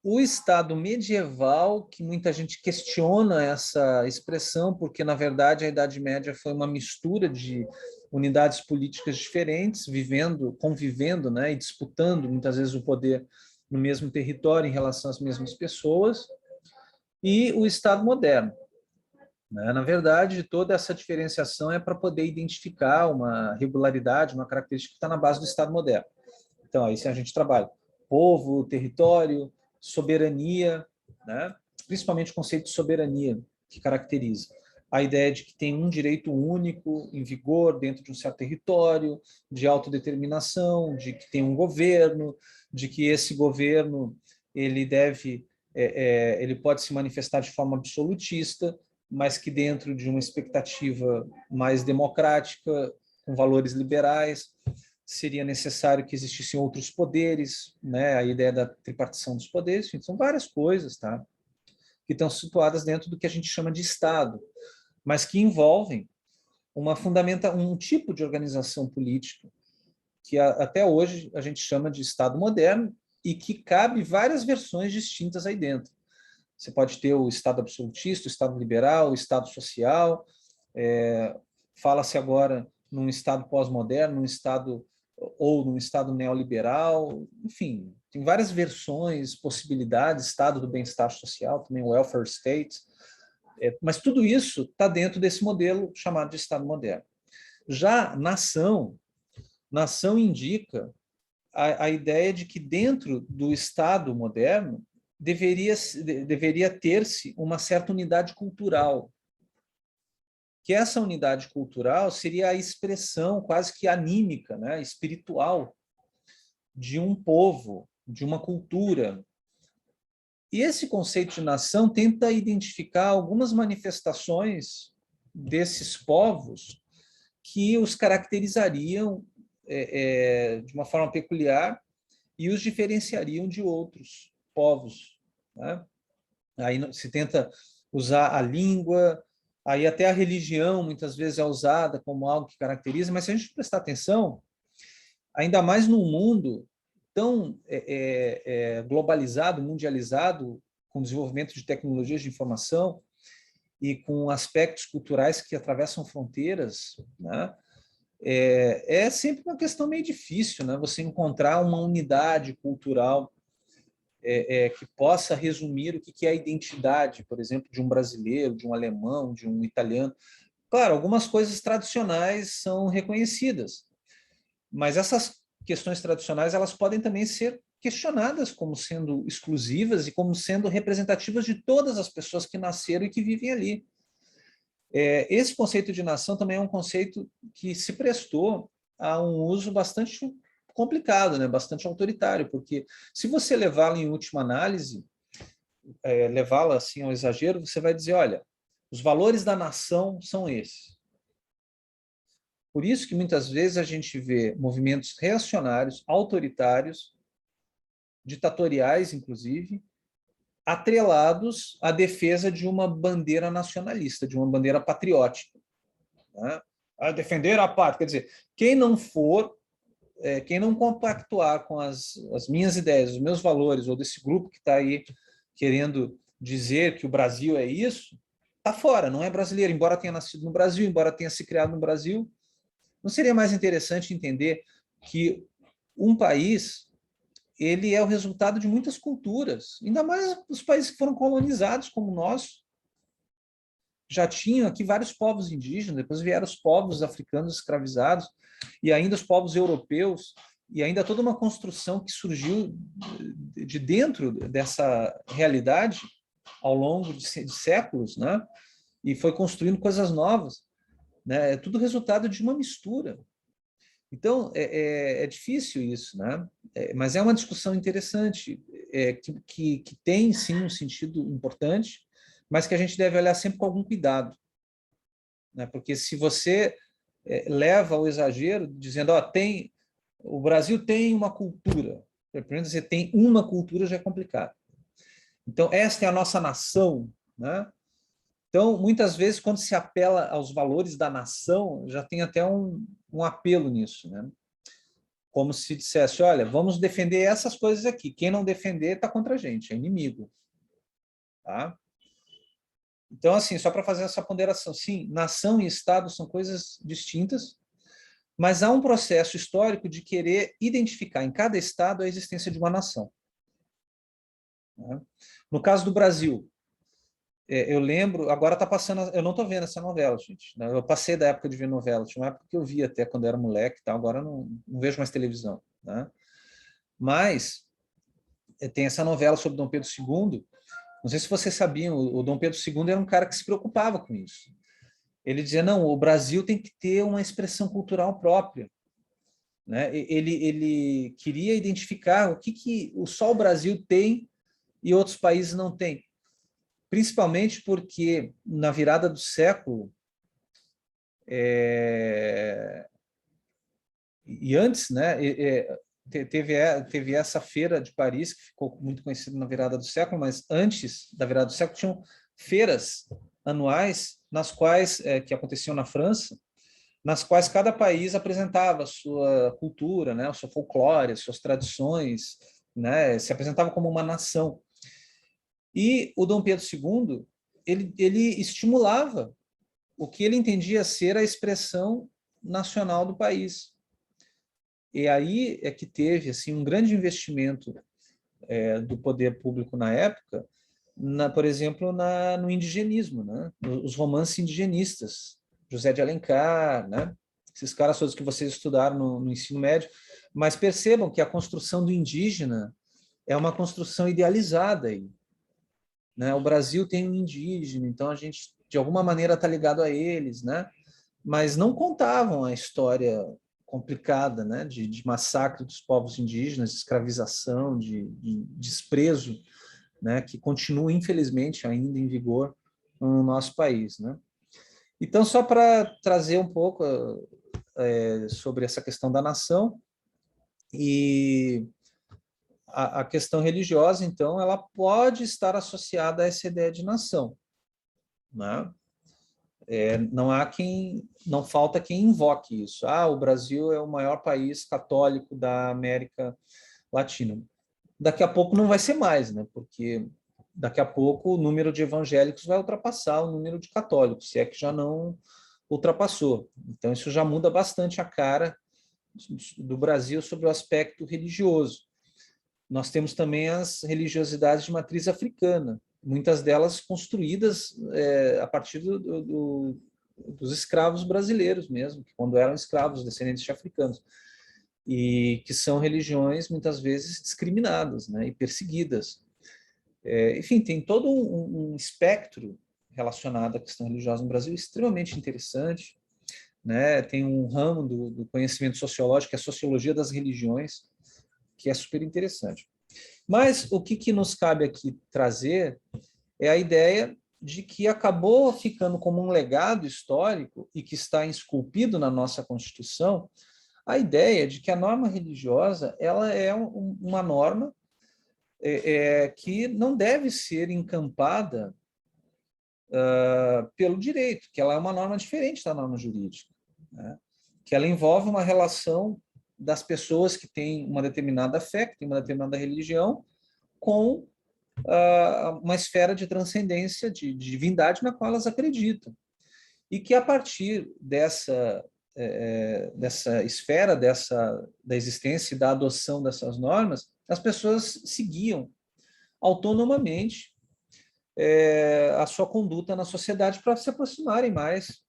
o Estado medieval, que muita gente questiona essa expressão, porque, na verdade, a Idade Média foi uma mistura de unidades políticas diferentes, convivendo, né, e disputando, muitas vezes, o poder no mesmo território em relação às mesmas pessoas, e o Estado moderno. Né? Na verdade, toda essa diferenciação é para poder identificar uma regularidade, uma característica que está na base do Estado moderno. Então, aí sim a gente trabalha povo, território, soberania, né? Principalmente o conceito de soberania, que caracteriza a ideia de que tem um direito único em vigor dentro de um certo território, de autodeterminação, de que tem um governo, de que esse governo ele ele pode se manifestar de forma absolutista, mas que dentro de uma expectativa mais democrática, com valores liberais, seria necessário que existissem outros poderes, né? A ideia da tripartição dos poderes, enfim, são várias coisas, tá? Que estão situadas dentro do que a gente chama de Estado, mas que envolvem um tipo de organização política que até hoje a gente chama de Estado moderno e que cabe várias versões distintas aí dentro. Você pode ter o Estado absolutista, o Estado liberal, o Estado social, fala-se agora num Estado pós-moderno, num Estado neoliberal, enfim, tem várias versões, possibilidades, Estado do bem-estar social, também o welfare state, mas tudo isso está dentro desse modelo chamado de Estado moderno. Já nação indica a ideia de que dentro do Estado moderno deveria ter-se uma certa unidade cultural, que essa unidade cultural seria a expressão quase que anímica, né, espiritual, de um povo, de uma cultura. E esse conceito de nação tenta identificar algumas manifestações desses povos que os caracterizariam de uma forma peculiar e os diferenciariam de outros povos, né? Aí se tenta usar a língua, aí até a religião muitas vezes é usada como algo que caracteriza, mas se a gente prestar atenção, ainda mais num mundo tão globalizado, mundializado, com o desenvolvimento de tecnologias de informação e com aspectos culturais que atravessam fronteiras, né? É sempre uma questão meio difícil, né? Você encontrar uma unidade cultural que possa resumir o que é a identidade, por exemplo, de um brasileiro, de um alemão, de um italiano. Claro, algumas coisas tradicionais são reconhecidas, mas essas questões tradicionais elas podem também ser questionadas como sendo exclusivas e como sendo representativas de todas as pessoas que nasceram e que vivem ali. Esse conceito de nação também é um conceito que se prestou a um uso bastante complicado, né? Bastante autoritário, porque se você levá-lo em última análise, levá-lo assim ao exagero, você vai dizer, olha, os valores da nação são esses. Por isso que muitas vezes a gente vê movimentos reacionários, autoritários, ditatoriais, inclusive, atrelados à defesa de uma bandeira nacionalista, de uma bandeira patriótica, né? A defender a pátria. Quer dizer, quem não compactuar com as minhas ideias, os meus valores, ou desse grupo que está aí querendo dizer que o Brasil é isso, está fora, não é brasileiro, embora tenha nascido no Brasil, embora tenha se criado no Brasil. Não seria mais interessante entender que um país ele é o resultado de muitas culturas, ainda mais os países que foram colonizados como o nosso. Já tinham aqui vários povos indígenas, depois vieram os povos africanos escravizados, e ainda os povos europeus, e ainda toda uma construção que surgiu de dentro dessa realidade ao longo de séculos, né? E foi construindo coisas novas, né? É tudo resultado de uma mistura. Então, é difícil isso, né? Mas é uma discussão interessante, que tem, sim, um sentido importante, mas que a gente deve olhar sempre com algum cuidado, né? Porque se você leva ao exagero, dizendo, o Brasil tem uma cultura, primeiro você tem uma cultura já é complicado. Então, esta é a nossa nação, né? Então, muitas vezes, quando se apela aos valores da nação, já tem até um apelo nisso, né? Como se dissesse, olha, vamos defender essas coisas aqui. Quem não defender está contra a gente, é inimigo. Tá? Então, assim, só para fazer essa ponderação, sim, nação e Estado são coisas distintas, mas há um processo histórico de querer identificar em cada Estado a existência de uma nação. Né? No caso do Brasil, eu lembro, agora está passando, eu não estou vendo essa novela, gente. Né? Eu passei da época de ver novela, tinha uma época que eu via até quando eu era moleque, tá? Agora não vejo mais televisão. Né? Mas tem essa novela sobre Dom Pedro II. Não sei se vocês sabiam, o Dom Pedro II era um cara que se preocupava com isso. Ele dizia, não, o Brasil tem que ter uma expressão cultural própria. Né? Ele queria identificar o que só o Brasil tem e outros países não têm. Principalmente porque, na virada do século, e antes, né, teve essa feira de Paris, que ficou muito conhecida na virada do século, mas antes da virada do século tinham feiras anuais, nas quais, que aconteciam na França, nas quais cada país apresentava a sua cultura, né, o seu folclore, as suas tradições, né, se apresentava como uma nação. E o Dom Pedro II, ele estimulava o que ele entendia ser a expressão nacional do país. E aí é que teve assim, um grande investimento do poder público na época, por exemplo, no indigenismo, né? Os romances indigenistas, José de Alencar, né? Esses caras todos que vocês estudaram no ensino médio, mas percebam que a construção do indígena é uma construção idealizada aí. Né? O Brasil tem um indígena, então a gente, de alguma maneira, está ligado a eles, né? Mas não contavam a história complicada, né? De massacre dos povos indígenas, de escravização, de desprezo, né? Que continua, infelizmente, ainda em vigor no nosso país. Né? Então, só para trazer um pouco sobre essa questão da nação, e a questão religiosa, então, ela pode estar associada a essa ideia de nação. Né? Não falta quem invoque isso. O Brasil é o maior país católico da América Latina. Daqui a pouco não vai ser mais, né? Porque daqui a pouco o número de evangélicos vai ultrapassar o número de católicos, se é que já não ultrapassou. Então, isso já muda bastante a cara do Brasil sobre o aspecto religioso. Nós temos também as religiosidades de matriz africana, muitas delas construídas a partir dos escravos brasileiros mesmo, quando eram escravos, descendentes de africanos, e que são religiões muitas vezes discriminadas, né, e perseguidas. Enfim, tem todo um espectro relacionado à questão religiosa no Brasil extremamente interessante. Né? Tem um ramo do conhecimento sociológico, que é a sociologia das religiões, que é super interessante. Mas o que nos cabe aqui trazer é a ideia de que acabou ficando como um legado histórico e que está esculpido na nossa Constituição a ideia de que a norma religiosa ela é uma norma que não deve ser encampada pelo direito, que ela é uma norma diferente da norma jurídica, né? Que ela envolve uma relação das pessoas que têm uma determinada fé, que têm uma determinada religião, com uma esfera de transcendência, de divindade na qual elas acreditam. E que, a partir dessa esfera, da existência e da adoção dessas normas, as pessoas seguiam autonomamente a sua conduta na sociedade para se aproximarem mais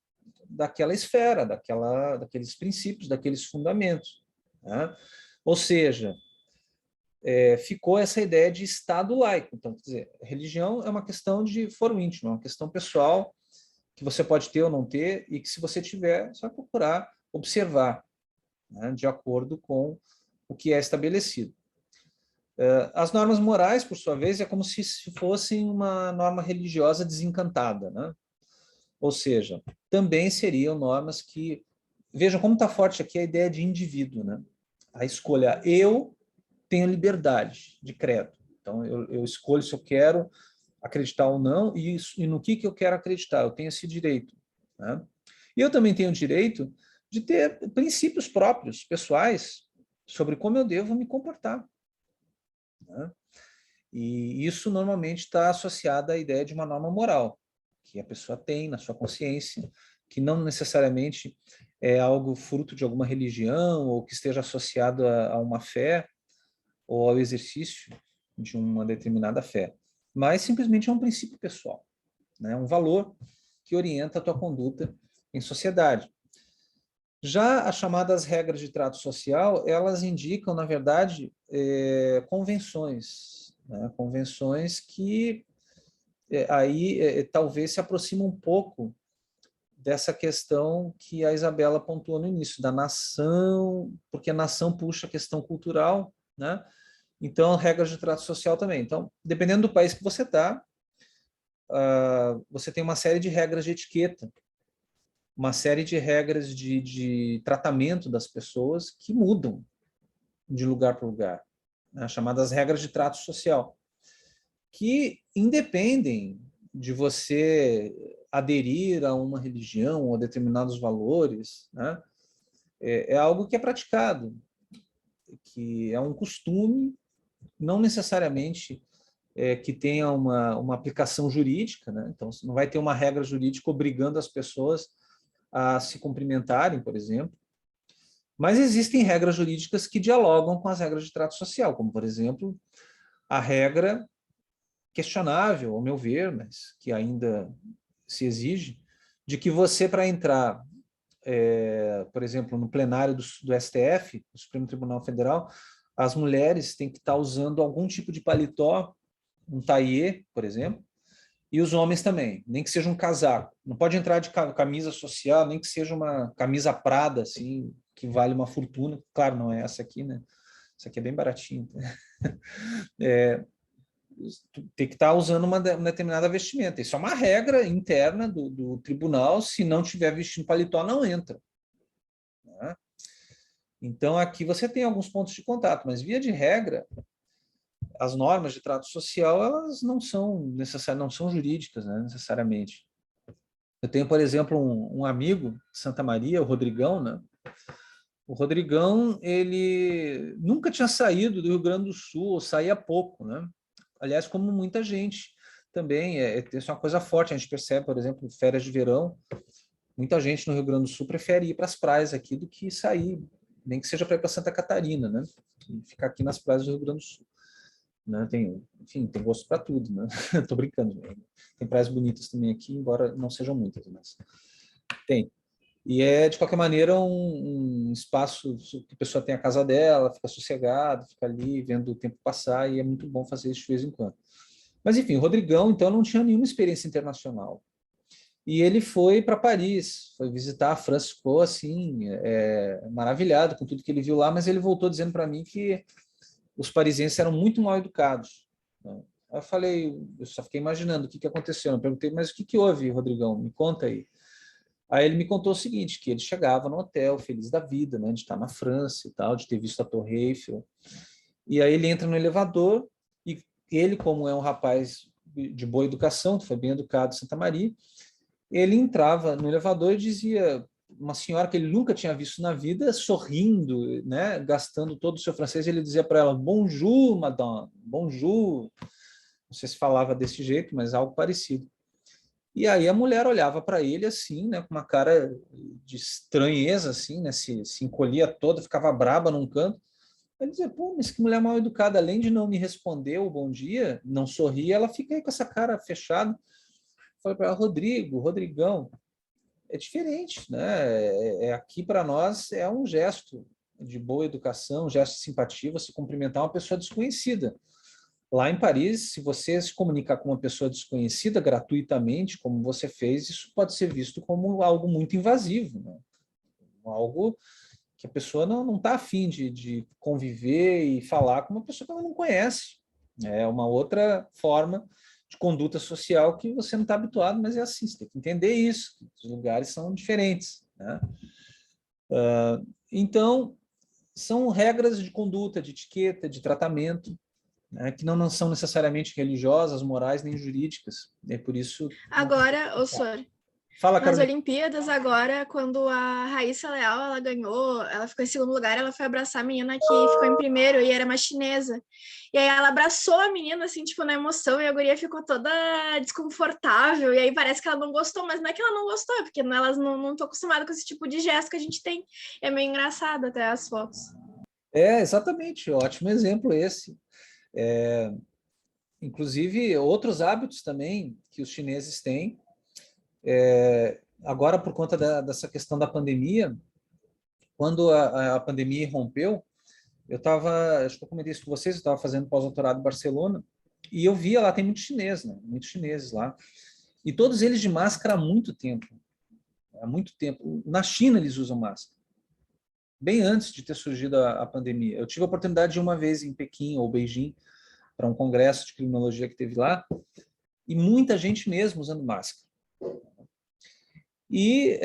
daquela esfera, daqueles princípios, daqueles fundamentos. Né? Ou seja, ficou essa ideia de Estado laico. Então, quer dizer, religião é uma questão de foro íntimo, é uma questão pessoal que você pode ter ou não ter e que, se você tiver, você vai procurar observar, né, de acordo com o que é estabelecido. As normas morais, por sua vez, é como se fossem uma norma religiosa desencantada, né? Ou seja, também seriam normas que... Vejam como está forte aqui a ideia de indivíduo, né? A escolha. Eu tenho liberdade de credo. Então, eu escolho se eu quero acreditar ou não e no que eu quero acreditar. Eu tenho esse direito. Né? E eu também tenho o direito de ter princípios próprios, pessoais, sobre como eu devo me comportar. Né? E isso normalmente está associado à ideia de uma norma moral, que a pessoa tem na sua consciência, que não necessariamente é algo fruto de alguma religião ou que esteja associado a uma fé ou ao exercício de uma determinada fé, mas simplesmente é um princípio pessoal, né? Um valor que orienta a tua conduta em sociedade. Já as chamadas regras de trato social, elas indicam, na verdade, convenções, né? Convenções que aí talvez se aproximam um pouco dessa questão que a Isabela pontuou no início, da nação, porque a nação puxa a questão cultural, né? Então, regras de trato social também. Então, dependendo do país que você está, você tem uma série de regras de etiqueta, uma série de regras de tratamento das pessoas que mudam de lugar para lugar, né? Chamadas regras de trato social, que independem de você aderir a uma religião ou a determinados valores, né? É algo que é praticado, que é um costume, não necessariamente que tenha uma aplicação jurídica, né? Então, você não vai ter uma regra jurídica obrigando as pessoas a se cumprimentarem, por exemplo, mas existem regras jurídicas que dialogam com as regras de trato social, como, por exemplo, a regra questionável, ao meu ver, mas que ainda se exige, de que você, para entrar, por exemplo, no plenário do STF, do Supremo Tribunal Federal, as mulheres têm que estar usando algum tipo de paletó, um taillé, por exemplo, e os homens também, nem que seja um casaco. Não pode entrar de camisa social, nem que seja uma camisa Prada, assim, que vale uma fortuna. Claro, não é essa aqui, né? Essa aqui é bem baratinha. Tem que estar usando uma determinada vestimenta. Isso é uma regra interna do tribunal. Se não tiver vestindo paletó, não entra, né? Então, aqui você tem alguns pontos de contato, mas, via de regra, as normas de trato social, elas não são necessariamente, não são jurídicas, né, necessariamente. Eu tenho, por exemplo, um amigo de Santa Maria, o Rodrigão, né? O Rodrigão, ele nunca tinha saído do Rio Grande do Sul, ou saía pouco, né? Aliás, como muita gente também, isso é uma coisa forte, a gente percebe, por exemplo, férias de verão, muita gente no Rio Grande do Sul prefere ir para as praias aqui do que sair, nem que seja para ir para Santa Catarina, né? E ficar aqui nas praias do Rio Grande do Sul, né? Enfim, tem gosto para tudo, né? Tô brincando, né? Tem praias bonitas também aqui, embora não sejam muitas, mas tem. E de qualquer maneira, um espaço que a pessoa tem a casa dela, fica sossegado, fica ali vendo o tempo passar, e é muito bom fazer isso de vez em quando. Mas, enfim, o Rodrigão, então, não tinha nenhuma experiência internacional. E ele foi para Paris, foi visitar a França, ficou assim, maravilhado com tudo que ele viu lá, mas ele voltou dizendo para mim que os parisienses eram muito mal educados, né? Aí eu falei, eu só fiquei imaginando o que aconteceu. Eu perguntei, mas o que houve, Rodrigão? Me conta aí. Aí ele me contou o seguinte, que ele chegava no hotel feliz da vida, né, de estar na França e tal, de ter visto a Torre Eiffel. E aí ele entra no elevador e ele, como é um rapaz de boa educação, que foi bem educado em Santa Maria, ele entrava no elevador e dizia, uma senhora que ele nunca tinha visto na vida, sorrindo, né, gastando todo o seu francês, ele dizia para ela, bonjour, madame, bonjour. Não sei se falava desse jeito, mas algo parecido. E aí a mulher olhava para ele assim, né, com uma cara de estranheza, assim, né, se encolhia toda, ficava braba num canto. Ele dizia, pô, mas que mulher mal educada, além de não me responder o bom dia, não sorria, ela fica aí com essa cara fechada. Falei para ela, Rodrigão, é diferente, né? Aqui para nós é um gesto de boa educação, um gesto de simpatia, você cumprimentar uma pessoa desconhecida. Lá em Paris, se você se comunicar com uma pessoa desconhecida gratuitamente, como você fez, isso pode ser visto como algo muito invasivo, né? Algo que a pessoa não está afim de conviver e falar com uma pessoa que ela não conhece. É uma outra forma de conduta social que você não está habituado, mas é assim, você tem que entender isso, que os lugares são diferentes, né? Então, são regras de conduta, de etiqueta, de tratamento, né, que não são necessariamente religiosas, morais, nem jurídicas. É por isso...
Agora, ô Sor,
Fala,
nas
Carolina.
Olimpíadas, agora, quando a Raíssa Leal, ela ganhou, ela ficou em segundo lugar, ela foi abraçar a menina que ficou em primeiro, e era uma chinesa. E aí ela abraçou a menina, assim, tipo, na emoção, e a guria ficou toda desconfortável, e aí parece que ela não gostou, mas não é que ela não gostou, é porque elas não estão acostumadas com esse tipo de gesto que a gente tem. É meio engraçado até as fotos.
Exatamente, ótimo exemplo esse. Inclusive, outros hábitos também que os chineses têm. Agora, por conta dessa questão da pandemia, quando a pandemia irrompeu, eu estava, acho que eu comentei isso com vocês, eu estava fazendo pós-doutorado em Barcelona, e eu via lá, tem muito chinês, né? Muitos chineses lá, e todos eles de máscara há muito tempo. Há muito tempo. Na China eles usam máscara, bem antes de ter surgido a pandemia. Eu tive a oportunidade de ir uma vez em Pequim ou Beijing, para um congresso de criminologia que teve lá, e muita gente mesmo usando máscara. E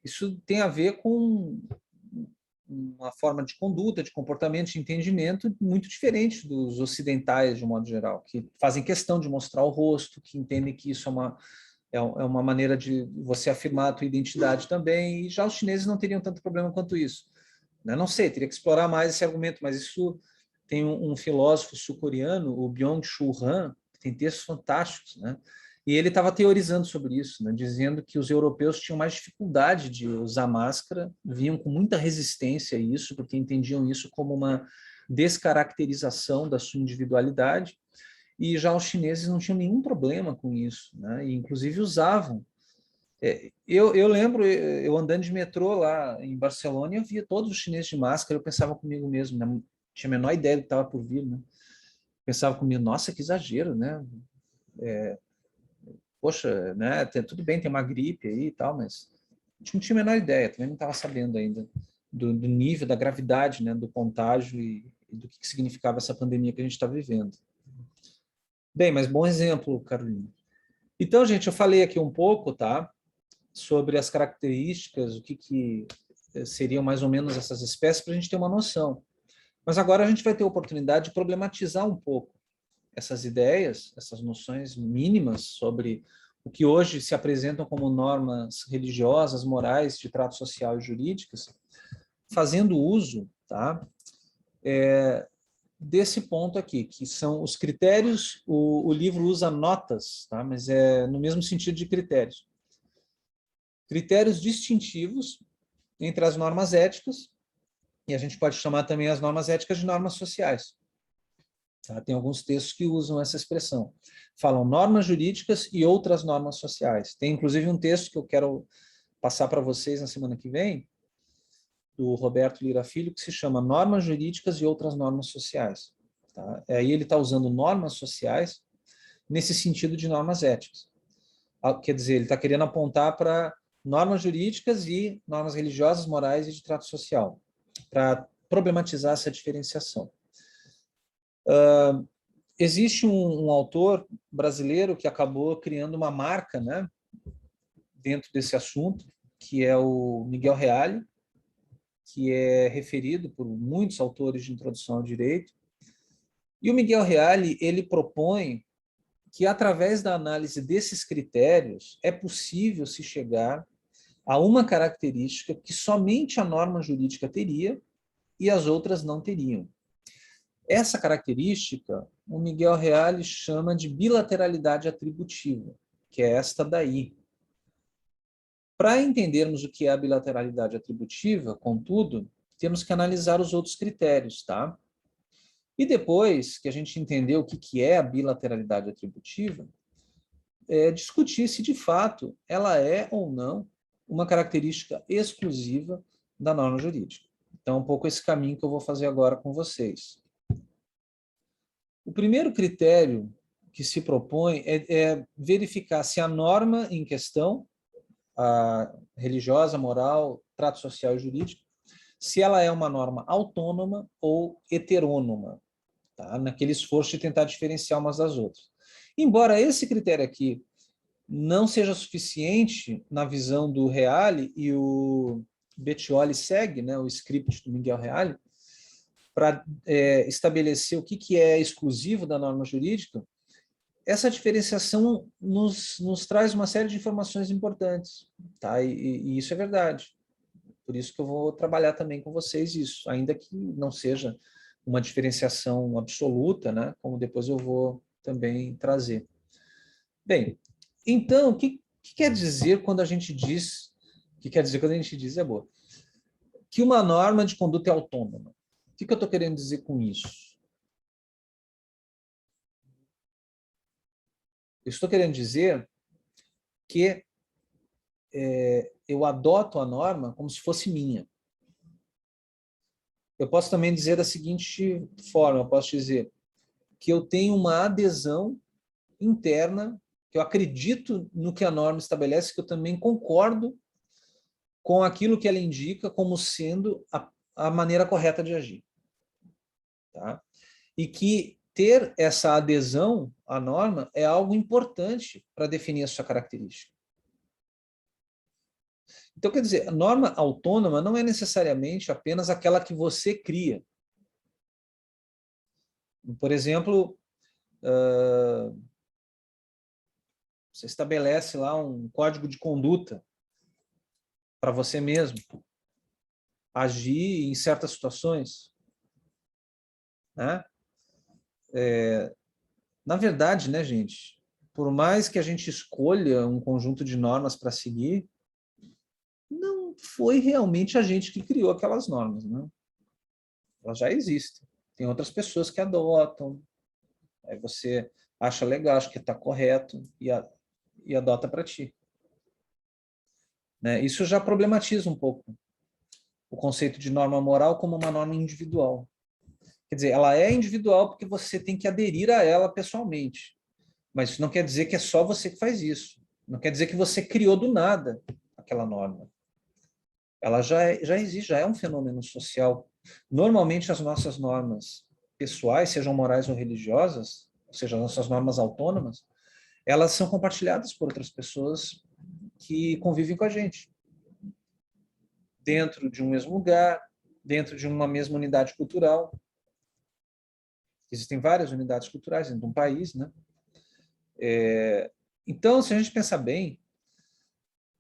isso tem a ver com uma forma de conduta, de comportamento, de entendimento muito diferente dos ocidentais, de um modo geral, que fazem questão de mostrar o rosto, que entendem que isso é uma maneira de você afirmar a tua identidade também, e já os chineses não teriam tanto problema quanto isso. Não sei, teria que explorar mais esse argumento, mas isso tem um filósofo sul-coreano, o Byung-Chul Han, que tem textos fantásticos, né? E ele estava teorizando sobre isso, né? Dizendo que os europeus tinham mais dificuldade de usar máscara, vinham com muita resistência a isso, porque entendiam isso como uma descaracterização da sua individualidade, e já os chineses não tinham nenhum problema com isso, né? E inclusive usavam. Eu lembro, eu andando de metrô lá em Barcelona, e eu via todos os chineses de máscara, eu pensava comigo mesmo, né? Tinha a menor ideia do que estava por vir, né? Pensava comigo, nossa, que exagero, né? Poxa, né? Tudo bem, tem uma gripe aí e tal, mas a gente não tinha a menor ideia, também não estava sabendo ainda do nível, da gravidade, né? Do contágio e do que significava essa pandemia que a gente está vivendo. Bem, mas bom exemplo, Carolina. Então, gente, eu falei aqui um pouco, tá? Sobre as características, o que seriam mais ou menos essas espécies, para a gente ter uma noção. Mas agora a gente vai ter a oportunidade de problematizar um pouco essas ideias, essas noções mínimas sobre o que hoje se apresentam como normas religiosas, morais, de trato social e jurídicas, fazendo uso, tá, desse ponto aqui, que são os critérios. O livro usa notas, tá, mas é no mesmo sentido de critérios. Critérios distintivos entre as normas éticas, e a gente pode chamar também as normas éticas de normas sociais. Tá? Tem alguns textos que usam essa expressão. Falam normas jurídicas e outras normas sociais. Tem, inclusive, um texto que eu quero passar para vocês na semana que vem, do Roberto Lira Filho, que se chama Normas Jurídicas e Outras Normas Sociais. Tá? Aí ele está usando normas sociais nesse sentido de normas éticas. Quer dizer, ele está querendo apontar para normas jurídicas e normas religiosas, morais e de trato social, para problematizar essa diferenciação. Existe um autor brasileiro que acabou criando uma marca, né, dentro desse assunto, que é o Miguel Reale, que é referido por muitos autores de introdução ao direito. E o Miguel Reale, ele propõe que, através da análise desses critérios, é possível se chegar a uma característica que somente a norma jurídica teria e as outras não teriam. Essa característica, o Miguel Reale chama de bilateralidade atributiva, que é esta daí. Para entendermos o que é a bilateralidade atributiva, contudo, temos que analisar os outros critérios, tá? E depois que a gente entendeu o que é a bilateralidade atributiva, discutir se de fato ela é ou não uma característica exclusiva da norma jurídica. Então, é um pouco esse caminho que eu vou fazer agora com vocês. O primeiro critério que se propõe é verificar se a norma em questão, a religiosa, moral, trato social e jurídico, se ela é uma norma autônoma ou heterônoma, tá? Naquele esforço de tentar diferenciar umas das outras. Embora esse critério aqui não seja suficiente na visão do Reale, e o Bettioli segue, né, o script do Miguel Reale, para estabelecer o que é exclusivo da norma jurídica, essa diferenciação nos traz uma série de informações importantes, tá? E isso é verdade. Por isso que eu vou trabalhar também com vocês isso, ainda que não seja uma diferenciação absoluta, né? Como depois eu vou também trazer. Bem, então, o que quer dizer quando a gente diz, o que quer dizer quando a gente diz que uma norma de conduta é autônoma? O que eu estou querendo dizer com isso? Eu estou querendo dizer que eu adoto a norma como se fosse minha. Eu posso também dizer da seguinte forma, eu posso dizer que eu tenho uma adesão interna, que eu acredito no que a norma estabelece, que eu também concordo com aquilo que ela indica como sendo a maneira correta de agir. Tá? E que ter essa adesão à norma é algo importante para definir a sua característica. Então, quer dizer, a norma autônoma não é necessariamente apenas aquela que você cria. Por exemplo, você estabelece lá um código de conduta para você mesmo agir em certas situações, né? Na verdade, né, gente, por mais que a gente escolha um conjunto de normas para seguir, não foi realmente a gente que criou aquelas normas, né? Elas já existem. Tem outras pessoas que adotam, aí você acha legal, acha que está correto e adota para ti. Né? Isso já problematiza um pouco o conceito de norma moral como uma norma individual. Quer dizer, ela é individual porque você tem que aderir a ela pessoalmente. Mas isso não quer dizer que é só você que faz isso. Não quer dizer que você criou do nada aquela norma. Ela já existe, já é um fenômeno social. Normalmente as nossas normas pessoais, sejam morais ou religiosas, ou seja, as nossas normas autônomas, elas são compartilhadas por outras pessoas que convivem com a gente. Dentro de um mesmo lugar, dentro de uma mesma unidade cultural. Existem várias unidades culturais dentro de um país, né? Então, se a gente pensar bem,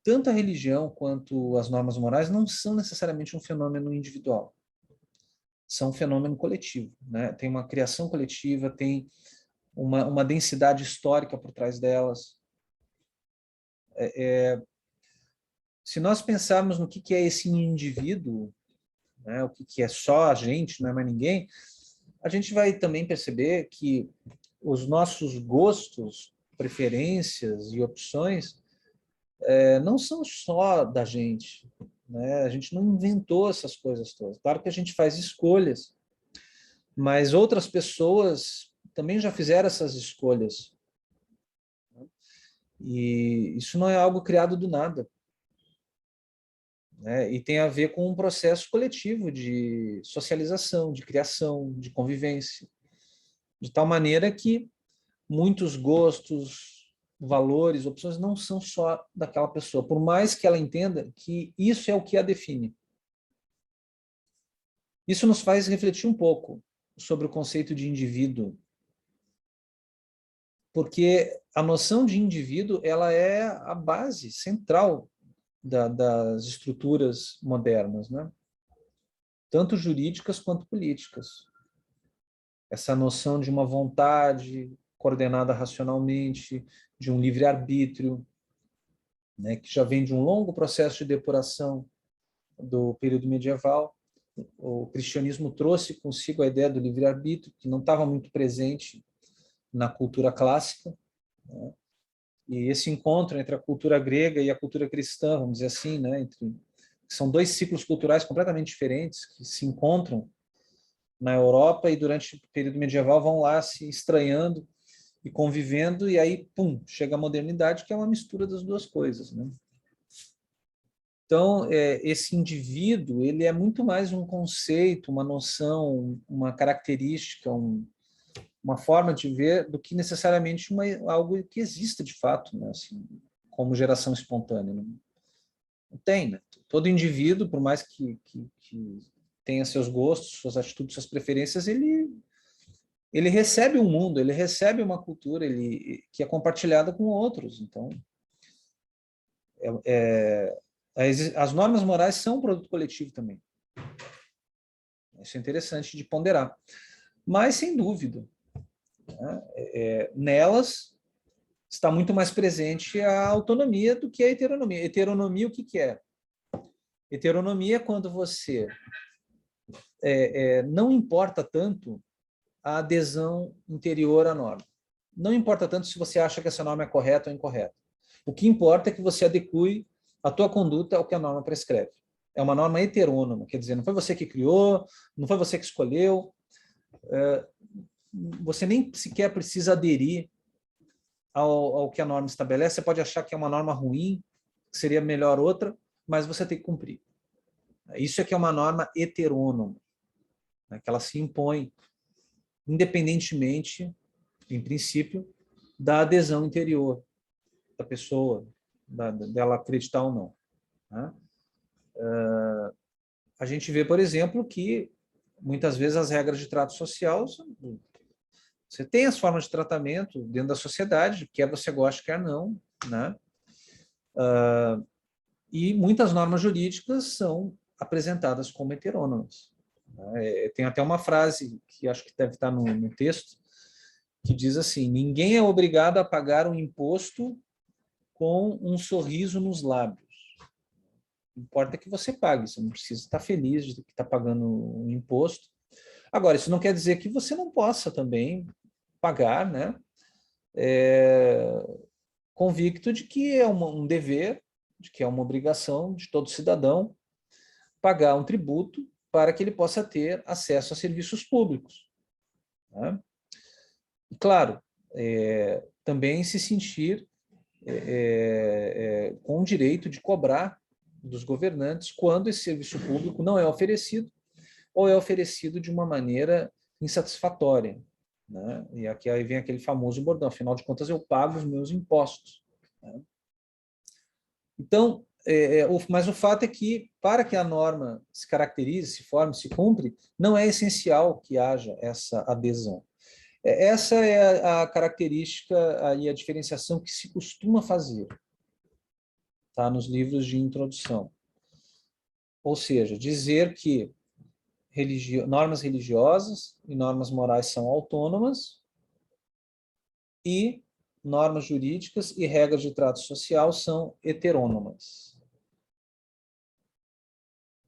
tanto a religião quanto as normas morais não são necessariamente um fenômeno individual. São um fenômeno coletivo, né? Tem uma criação coletiva, tem uma densidade histórica por trás delas. Se nós pensarmos no que é esse indivíduo, né, o que é só a gente, não é mais ninguém, a gente vai também perceber que os nossos gostos, preferências e opções não são só da gente, né? A gente não inventou essas coisas todas. Claro que a gente faz escolhas, mas outras pessoas também já fizeram essas escolhas. E isso não é algo criado do nada. Né? E tem a ver com um processo coletivo de socialização, de criação, de convivência. De tal maneira que muitos gostos, valores, opções não são só daquela pessoa, por mais que ela entenda que isso é o que a define. Isso nos faz refletir um pouco sobre o conceito de indivíduo, porque a noção de indivíduo ela é a base central das estruturas modernas, né? Tanto jurídicas quanto políticas. Essa noção de uma vontade coordenada racionalmente, de um livre-arbítrio, né, que já vem de um longo processo de depuração do período medieval. O cristianismo trouxe consigo a ideia do livre-arbítrio, que não estava muito presente na cultura clássica, né? E esse encontro entre a cultura grega e a cultura cristã, vamos dizer assim, né, são dois ciclos culturais completamente diferentes que se encontram na Europa e durante o período medieval vão lá se estranhando e convivendo, e aí, pum, chega a modernidade, que é uma mistura das duas coisas, né? Então, esse indivíduo, ele é muito mais um conceito, uma noção, uma característica, uma forma de ver, do que necessariamente algo que exista de fato, né? Assim, como geração espontânea. Não tem, né? Todo indivíduo, por mais que tenha seus gostos, suas atitudes, suas preferências, ele recebe um mundo, ele recebe uma cultura que é compartilhada com outros. Então, as normas morais são um produto coletivo também. Isso é interessante de ponderar. Mas, sem dúvida, né, nelas está muito mais presente a autonomia do que a heteronomia. Heteronomia, o que é? Heteronomia é quando você não importa tanto a adesão interior à norma. Não importa tanto se você acha que essa norma é correta ou incorreta. O que importa é que você adeque a tua conduta é o que a norma prescreve. É uma norma heterônoma, quer dizer, não foi você que criou, não foi você que escolheu, você nem sequer precisa aderir ao que a norma estabelece. Você pode achar que é uma norma ruim, que seria melhor outra, mas você tem que cumprir. Isso é que é uma norma heterônoma, né, que ela se impõe independentemente, em princípio, da adesão interior da pessoa, dela acreditar ou não. Né? A gente vê, por exemplo, que muitas vezes as regras de trato social, você tem as formas de tratamento dentro da sociedade, quer você goste, quer não, né? E muitas normas jurídicas são apresentadas como heterônomas. Tem até uma frase que acho que deve estar no texto, que diz assim: ninguém é obrigado a pagar um imposto com um sorriso nos lábios. Importa que você pague, você não precisa estar feliz de que está pagando um imposto. Agora, isso não quer dizer que você não possa também pagar, né? Convicto de que é um dever, de que é uma obrigação de todo cidadão pagar um tributo para que ele possa ter acesso a serviços públicos. Né? E, claro, também se sentir com o direito de cobrar dos governantes quando esse serviço público não é oferecido ou é oferecido de uma maneira insatisfatória. Né? E aqui aí vem aquele famoso bordão: afinal de contas, eu pago os meus impostos. Né? Então, mas o fato é que, para que a norma se caracterize, se forme, se cumpre, não é essencial que haja essa adesão. Essa é a característica e a diferenciação que se costuma fazer, tá, nos livros de introdução. Ou seja, dizer que normas religiosas e normas morais são autônomas e normas jurídicas e regras de trato social são heterônomas.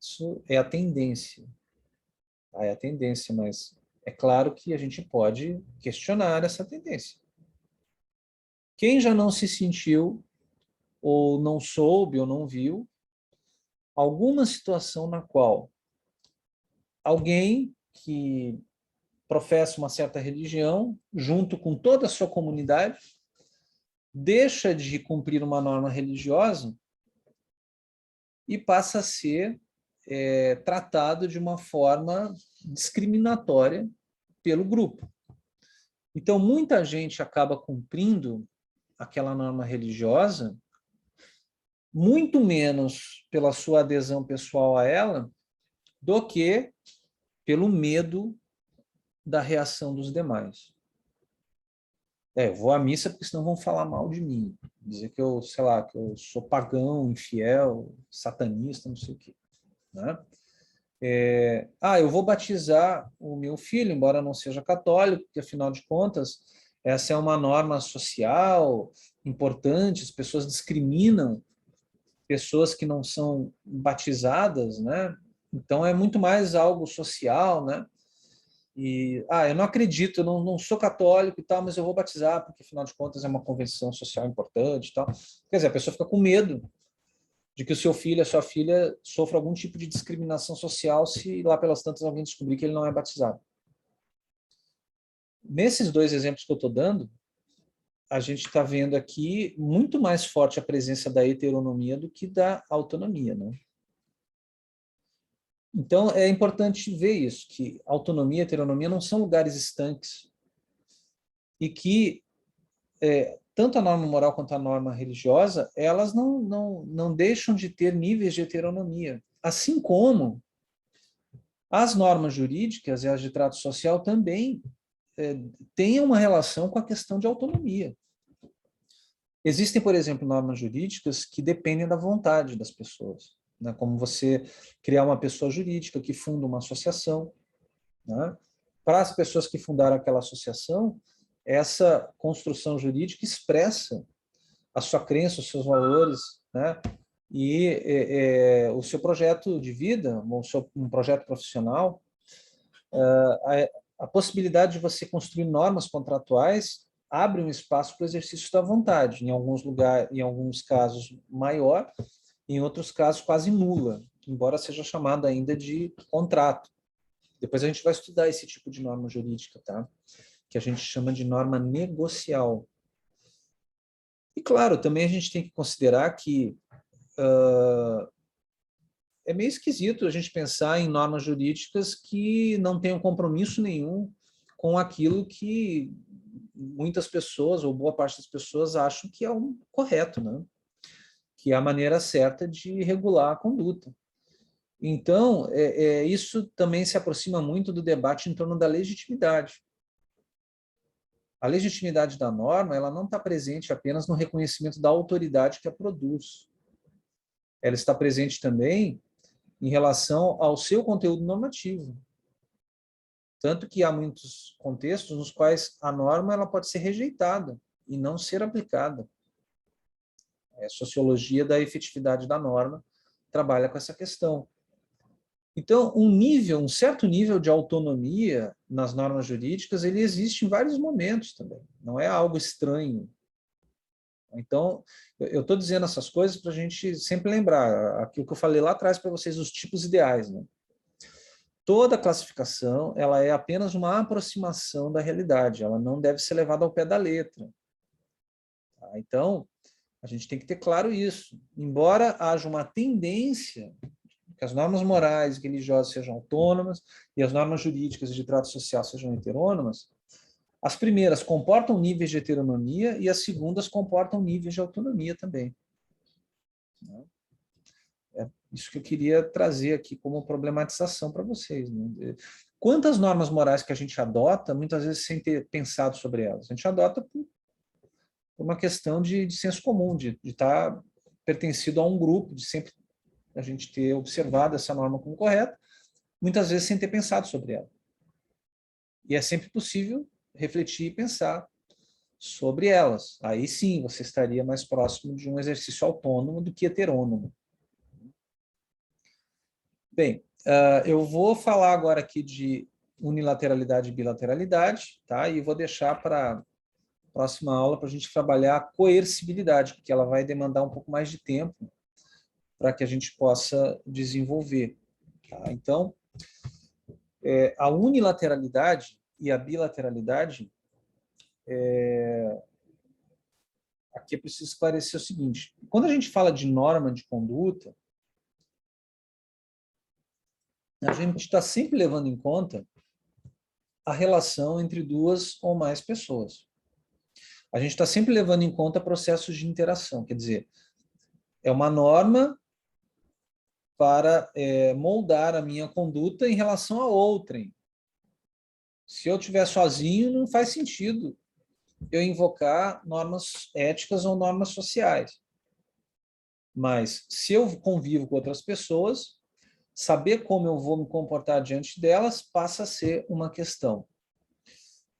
Isso é a tendência. É a tendência, mas é claro que a gente pode questionar essa tendência. Quem já não se sentiu, ou não soube, ou não viu, alguma situação na qual alguém que professa uma certa religião, junto com toda a sua comunidade, deixa de cumprir uma norma religiosa e passa a ser tratado de uma forma discriminatória pelo grupo. Então, muita gente acaba cumprindo aquela norma religiosa, muito menos pela sua adesão pessoal a ela, do que pelo medo da reação dos demais. Eu vou à missa porque senão vão falar mal de mim, dizer que eu, sei lá, que eu sou pagão, infiel, satanista, não sei o quê. Né? Eu vou batizar o meu filho, embora não seja católico, porque, afinal de contas, essa é uma norma social importante, as pessoas discriminam pessoas que não são batizadas, né? Então, é muito mais algo social, né? E, eu não acredito, eu não sou católico e tal, mas eu vou batizar, porque, afinal de contas, é uma convenção social importante e tal. Quer dizer, a pessoa fica com medo de que o seu filho, a sua filha, sofra algum tipo de discriminação social se lá pelas tantas alguém descobrir que ele não é batizado. Nesses dois exemplos que eu estou dando, a gente está vendo aqui muito mais forte a presença da heteronomia do que da autonomia, né? Então, é importante ver isso, que autonomia e heteronomia não são lugares estanques e que tanto a norma moral quanto a norma religiosa, elas não deixam de ter níveis de heteronomia. Assim como as normas jurídicas e as de trato social também têm uma relação com a questão de autonomia. Existem, por exemplo, normas jurídicas que dependem da vontade das pessoas, né? Como você criar uma pessoa jurídica que funda uma associação. Né? Para as pessoas que fundaram aquela associação, essa construção jurídica expressa a sua crença, os seus valores, né? E o seu projeto de vida, um projeto profissional. A possibilidade de você construir normas contratuais abre um espaço para o exercício da vontade, em alguns lugares, em alguns casos maior, em outros casos quase nula, embora seja chamada ainda de contrato. Depois a gente vai estudar esse tipo de norma jurídica, tá? Que a gente chama de norma negocial. E, claro, também a gente tem que considerar que é meio esquisito a gente pensar em normas jurídicas que não tenham compromisso nenhum com aquilo que muitas pessoas, ou boa parte das pessoas, acham que é o correto, né? Que é a maneira certa de regular a conduta. Então, isso também se aproxima muito do debate em torno da legitimidade. A legitimidade da norma, ela não está presente apenas no reconhecimento da autoridade que a produz. Ela está presente também em relação ao seu conteúdo normativo. Tanto que há muitos contextos nos quais a norma ela pode ser rejeitada e não ser aplicada. A sociologia da efetividade da norma trabalha com essa questão. Então, um certo nível de autonomia nas normas jurídicas, ele existe em vários momentos também. Não é algo estranho. Então, eu estou dizendo essas coisas para a gente sempre lembrar aquilo que eu falei lá atrás para vocês, os tipos ideais, né? Toda classificação ela é apenas uma aproximação da realidade, ela não deve ser levada ao pé da letra. Tá? Então, a gente tem que ter claro isso. Embora haja uma tendência que as normas morais e religiosas sejam autônomas e as normas jurídicas e de trato social sejam heterônomas, as primeiras comportam níveis de heteronomia e as segundas comportam níveis de autonomia também. É isso que eu queria trazer aqui como problematização para vocês. Né? Quantas normas morais que a gente adota, muitas vezes sem ter pensado sobre elas? A gente adota por uma questão de senso comum, de estar pertencido a um grupo, de sempre a gente ter observado essa norma como correta, muitas vezes sem ter pensado sobre ela. E é sempre possível refletir e pensar sobre elas. Aí sim, você estaria mais próximo de um exercício autônomo do que heterônomo. Bem, eu vou falar agora aqui de unilateralidade e bilateralidade, tá? E vou deixar para a próxima aula para a gente trabalhar a coercibilidade, porque ela vai demandar um pouco mais de tempo para que a gente possa desenvolver. Tá? Então, a unilateralidade e a bilateralidade, aqui é preciso esclarecer o seguinte, quando a gente fala de norma de conduta, a gente está sempre levando em conta a relação entre duas ou mais pessoas. A gente está sempre levando em conta processos de interação, quer dizer, é uma norma para moldar a minha conduta em relação a outrem. Se eu estiver sozinho, não faz sentido eu invocar normas éticas ou normas sociais. Mas, se eu convivo com outras pessoas, saber como eu vou me comportar diante delas passa a ser uma questão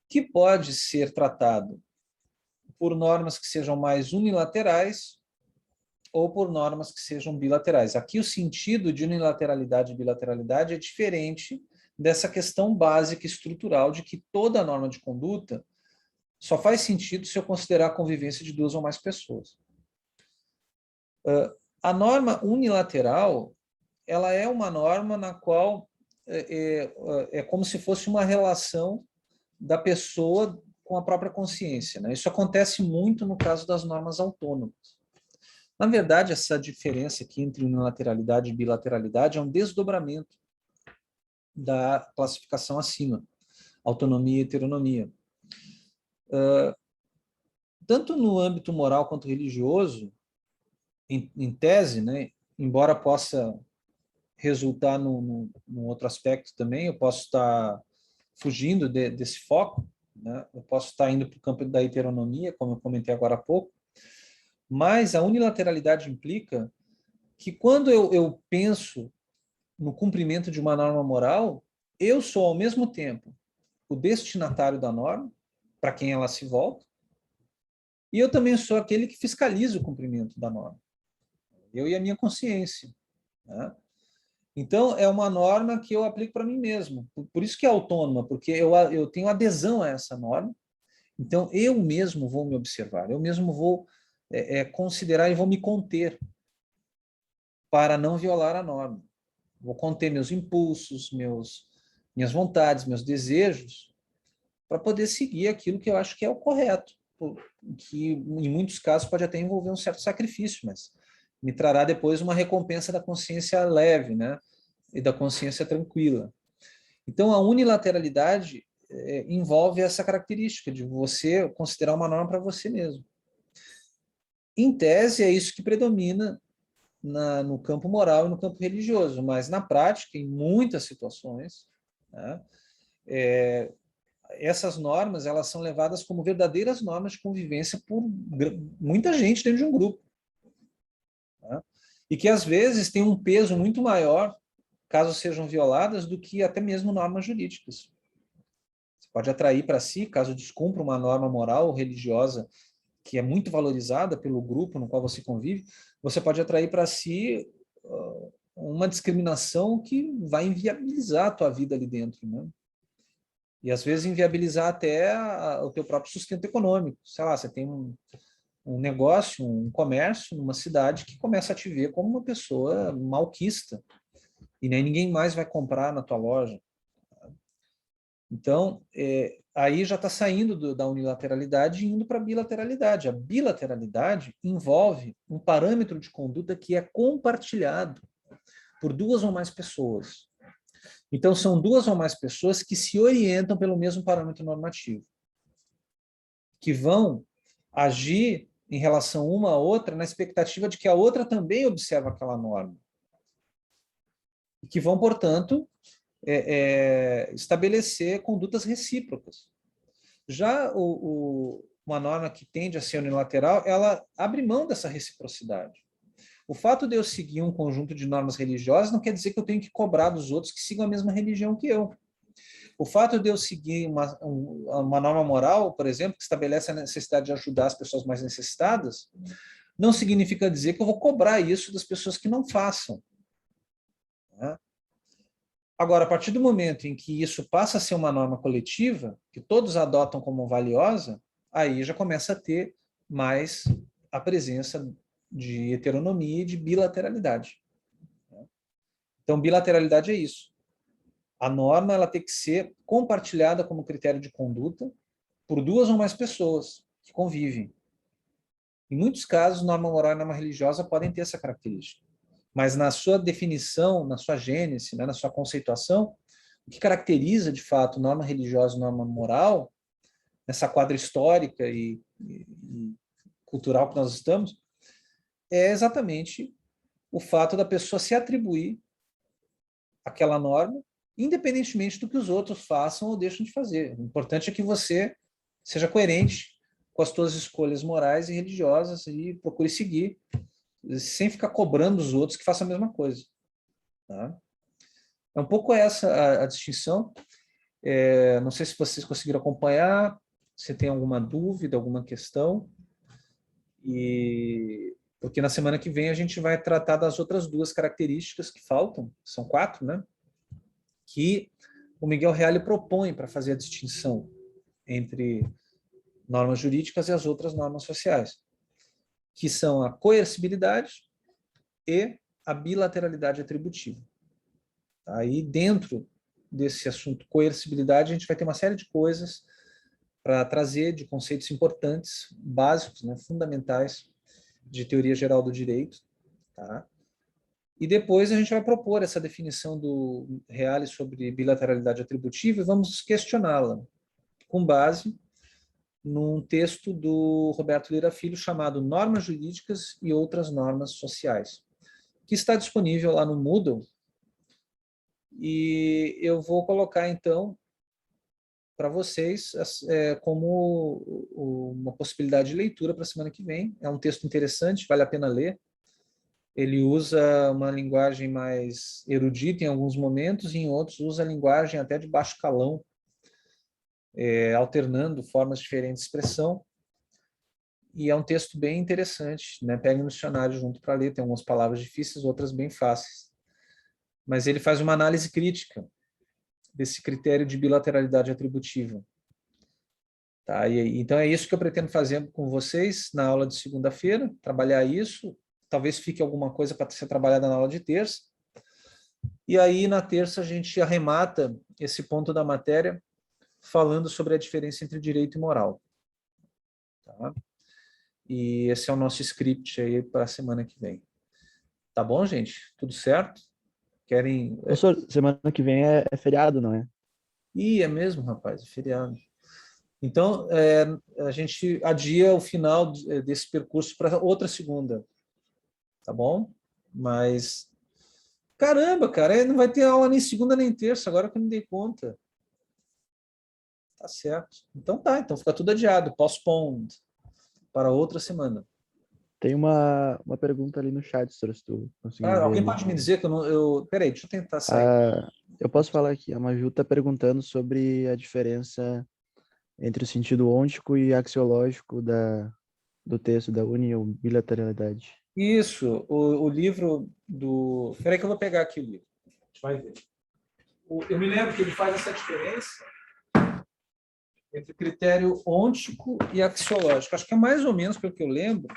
que pode ser tratado por normas que sejam mais unilaterais ou por normas que sejam bilaterais. Aqui o sentido de unilateralidade e bilateralidade é diferente dessa questão básica estrutural de que toda norma de conduta só faz sentido se eu considerar a convivência de duas ou mais pessoas. A norma unilateral, ela é uma norma na qual é como se fosse uma relação da pessoa com a própria consciência. Né? Isso acontece muito no caso das normas autônomas. Na verdade, essa diferença aqui entre unilateralidade e bilateralidade é um desdobramento da classificação acima, autonomia e heteronomia. Tanto no âmbito moral quanto religioso, em tese, né, embora possa resultar num outro aspecto também, eu posso estar fugindo desse foco, né, eu posso estar indo para o campo da heteronomia, como eu comentei agora há pouco, mas a unilateralidade implica que quando eu penso no cumprimento de uma norma moral, eu sou, ao mesmo tempo, o destinatário da norma, para quem ela se volta, e eu também sou aquele que fiscaliza o cumprimento da norma. Eu e a minha consciência. Né? Então, é uma norma que eu aplico para mim mesmo. Por isso que é autônoma, porque eu tenho adesão a essa norma, então eu mesmo vou me observar, eu mesmo vou considerar e vou me conter. para não violar a norma. Vou conter meus impulsos, minhas vontades, meus desejos, para poder seguir aquilo que eu acho que é o correto, que em muitos casos pode até envolver um certo sacrifício, mas me trará depois uma recompensa da consciência leve, né? E da consciência tranquila. Então, a unilateralidade envolve essa característica de você considerar uma norma para você mesmo. Em tese, é isso que predomina no campo moral e no campo religioso, mas na prática, em muitas situações, né, essas normas elas são levadas como verdadeiras normas de convivência por muita gente dentro de um grupo, né, e que às vezes tem um peso muito maior, caso sejam violadas, do que até mesmo normas jurídicas. Você pode atrair para si, caso descumpra uma norma moral ou religiosa que é muito valorizada pelo grupo no qual você convive, você pode atrair para si uma discriminação que vai inviabilizar a tua vida ali dentro, né? E às vezes inviabilizar até o teu próprio sustento econômico. Sei lá, você tem um negócio, um comércio numa cidade que começa a te ver como uma pessoa malquista e nem ninguém mais vai comprar na tua loja. Então, aí já está saindo da unilateralidade e indo para a bilateralidade. A bilateralidade envolve um parâmetro de conduta que é compartilhado por duas ou mais pessoas. Então, são duas ou mais pessoas que se orientam pelo mesmo parâmetro normativo, que vão agir em relação uma a outra na expectativa de que a outra também observe aquela norma. E que vão, portanto, estabelecer condutas recíprocas. Já uma norma que tende a ser unilateral, ela abre mão dessa reciprocidade. O fato de eu seguir um conjunto de normas religiosas não quer dizer que eu tenho que cobrar dos outros que sigam a mesma religião que eu. O fato de eu seguir uma norma moral, por exemplo, que estabelece a necessidade de ajudar as pessoas mais necessitadas, não significa dizer que eu vou cobrar isso das pessoas que não façam. Né? Agora, a partir do momento em que isso passa a ser uma norma coletiva, que todos adotam como valiosa, aí já começa a ter mais a presença de heteronomia e de bilateralidade. Então, bilateralidade é isso. A norma ela tem que ser compartilhada como critério de conduta por duas ou mais pessoas que convivem. Em muitos casos, norma moral e norma religiosa podem ter essa característica. Mas na sua definição, na sua gênese, né, na sua conceituação, o que caracteriza, de fato, norma religiosa e norma moral, nessa quadra histórica e cultural que nós estamos, é exatamente o fato da pessoa se atribuir aquela norma, independentemente do que os outros façam ou deixam de fazer. O importante é que você seja coerente com as suas escolhas morais e religiosas e procure seguir, sem ficar cobrando os outros que façam a mesma coisa. Tá? É um pouco essa a distinção. Não sei se vocês conseguiram acompanhar, se tem alguma dúvida, alguma questão. Porque na semana que vem a gente vai tratar das outras duas características que faltam, são 4, né? Que o Miguel Reale propõe para fazer a distinção entre normas jurídicas e as outras normas sociais, que são a coercibilidade e a bilateralidade atributiva. Aí, dentro desse assunto coercibilidade, a gente vai ter uma série de coisas para trazer de conceitos importantes, básicos, né, fundamentais, de teoria geral do direito. Tá? E depois a gente vai propor essa definição do Reale sobre bilateralidade atributiva e vamos questioná-la com base num texto do Roberto Lira Filho chamado Normas Jurídicas e Outras Normas Sociais, que está disponível lá no Moodle. E eu vou colocar, então, para vocês como uma possibilidade de leitura para a semana que vem. É um texto interessante, vale a pena ler. Ele usa uma linguagem mais erudita em alguns momentos e em outros usa a linguagem até de baixo calão, alternando formas diferentes de expressão. E é um texto bem interessante, né? Pegue no dicionário junto para ler, tem algumas palavras difíceis, outras bem fáceis. Mas ele faz uma análise crítica desse critério de bilateralidade atributiva. Tá? Então é isso que eu pretendo fazer com vocês na aula de segunda-feira, trabalhar isso, talvez fique alguma coisa para ser trabalhada na aula de terça. E aí, na terça, a gente arremata esse ponto da matéria falando sobre a diferença entre direito e moral. Tá? E esse é o nosso script aí para a semana que vem. Tá bom, gente? Tudo certo? Querem...
Professor, semana que vem é feriado, não é?
Ih, é mesmo, rapaz, é feriado. Então, a gente adia o final desse percurso para outra segunda. Tá bom? Mas... Caramba, cara, não vai ter aula nem segunda nem terça, agora que eu me dei conta. Tá certo. Então tá, então fica tudo adiado, postponed, para outra semana.
Tem uma pergunta ali no chat, senhor, se tu conseguir ver
Alguém
ali.
pode me dizer que eu não... Peraí, deixa eu tentar sair.
Eu posso falar aqui, a Maju está perguntando sobre a diferença entre o sentido ôntico e axiológico do texto da união bilateralidade.
Isso, o livro do... Peraí que eu vou pegar aqui o livro. A gente vai ver. Eu me lembro que ele faz essa diferença entre critério ôntico e axiológico. Acho que é mais ou menos, pelo que eu lembro,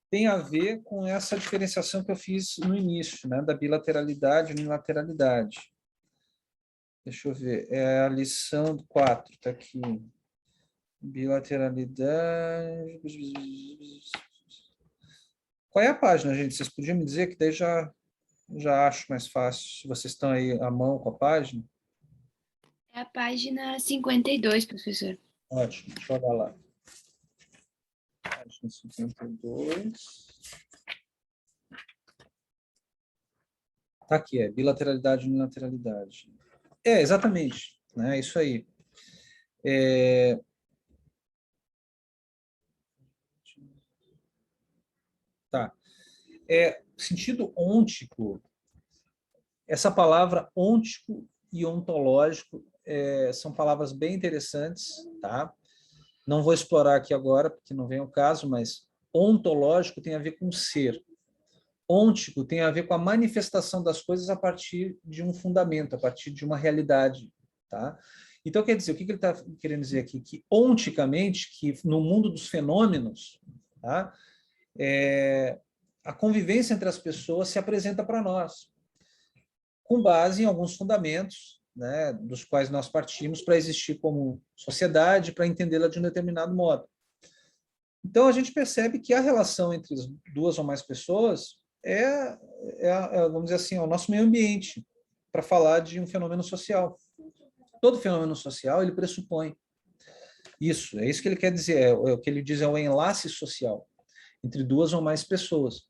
tem a ver com essa diferenciação que eu fiz no início, né, da bilateralidade e unilateralidade. Deixa eu ver, é a lição 4, está aqui. Bilateralidade... Qual é a página, gente? Vocês podiam me dizer que daí já acho mais fácil, se vocês estão aí à mão com a página.
É a página 52, professor.
Ótimo, deixa eu olhar lá. Página 52. Tá aqui, bilateralidade e unilateralidade. Exatamente, né? Isso aí. Tá. Sentido ôntico, essa palavra ôntico e ontológico são palavras bem interessantes, tá? Não vou explorar aqui agora, porque não vem ao caso, mas ontológico tem a ver com ser. Ôntico tem a ver com a manifestação das coisas a partir de um fundamento, a partir de uma realidade, tá? Então, quer dizer, o que ele está querendo dizer aqui? Que, onticamente, que no mundo dos fenômenos, tá? A convivência entre as pessoas se apresenta para nós, com base em alguns fundamentos, né, dos quais nós partimos para existir como sociedade, para entendê-la de um determinado modo. Então, a gente percebe que a relação entre as duas ou mais pessoas vamos dizer assim, o nosso meio ambiente, para falar de um fenômeno social. Todo fenômeno social, ele pressupõe isso, é isso que ele quer dizer, o que ele diz é o enlace social entre duas ou mais pessoas.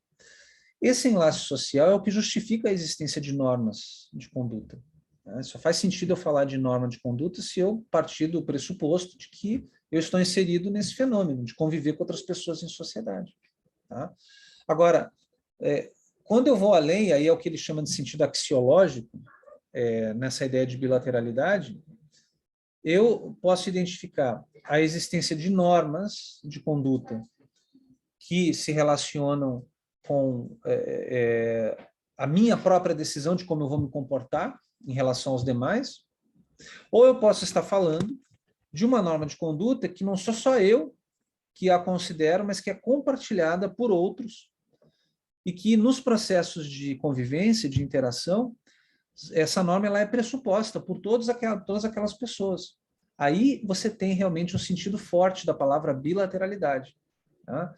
Esse enlace social é o que justifica a existência de normas de conduta. Né? Só faz sentido eu falar de norma de conduta se eu partir do pressuposto de que eu estou inserido nesse fenômeno, de conviver com outras pessoas em sociedade. Tá? Agora, quando eu vou além, aí é o que ele chama de sentido axiológico, nessa ideia de bilateralidade, eu posso identificar a existência de normas de conduta que se relacionam com a minha própria decisão de como eu vou me comportar em relação aos demais, ou eu posso estar falando de uma norma de conduta que não sou só eu que a considero, mas que é compartilhada por outros e que nos processos de convivência, de interação, essa norma ela é pressuposta por todas aquelas pessoas. Aí você tem realmente um sentido forte da palavra bilateralidade. Tá?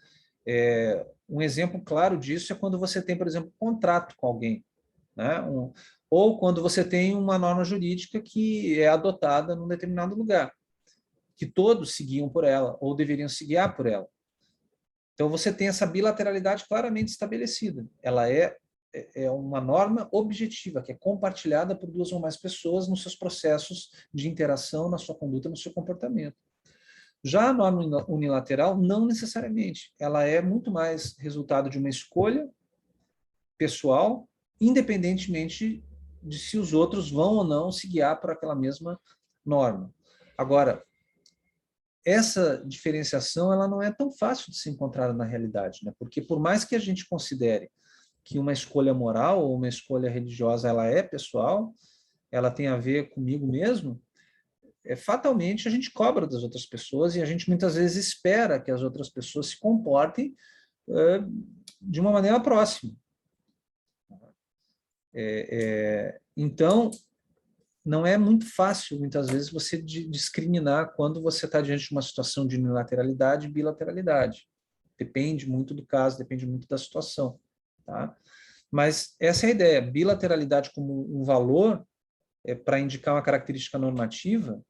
Um exemplo claro disso é quando você tem, por exemplo, um contrato com alguém, né? Ou quando você tem uma norma jurídica que é adotada num determinado lugar, que todos seguiam por ela, ou deveriam se guiar por ela. Então, você tem essa bilateralidade claramente estabelecida. Ela é uma norma objetiva, que é compartilhada por duas ou mais pessoas nos seus processos de interação, na sua conduta, no seu comportamento. Já a norma unilateral, não necessariamente. Ela é muito mais resultado de uma escolha pessoal, independentemente de se os outros vão ou não se guiar por aquela mesma norma. Agora, essa diferenciação ela não é tão fácil de ser encontrada na realidade, né? Porque por mais que a gente considere que uma escolha moral ou uma escolha religiosa ela é pessoal, ela tem a ver comigo mesmo, fatalmente a gente cobra das outras pessoas e a gente muitas vezes espera que as outras pessoas se comportem de uma maneira próxima. Então, não é muito fácil, muitas vezes, você discriminar quando você está diante de uma situação de unilateralidade e bilateralidade. Depende muito do caso, depende muito da situação. Tá? Mas essa é a ideia. Bilateralidade como um valor para indicar uma característica normativa,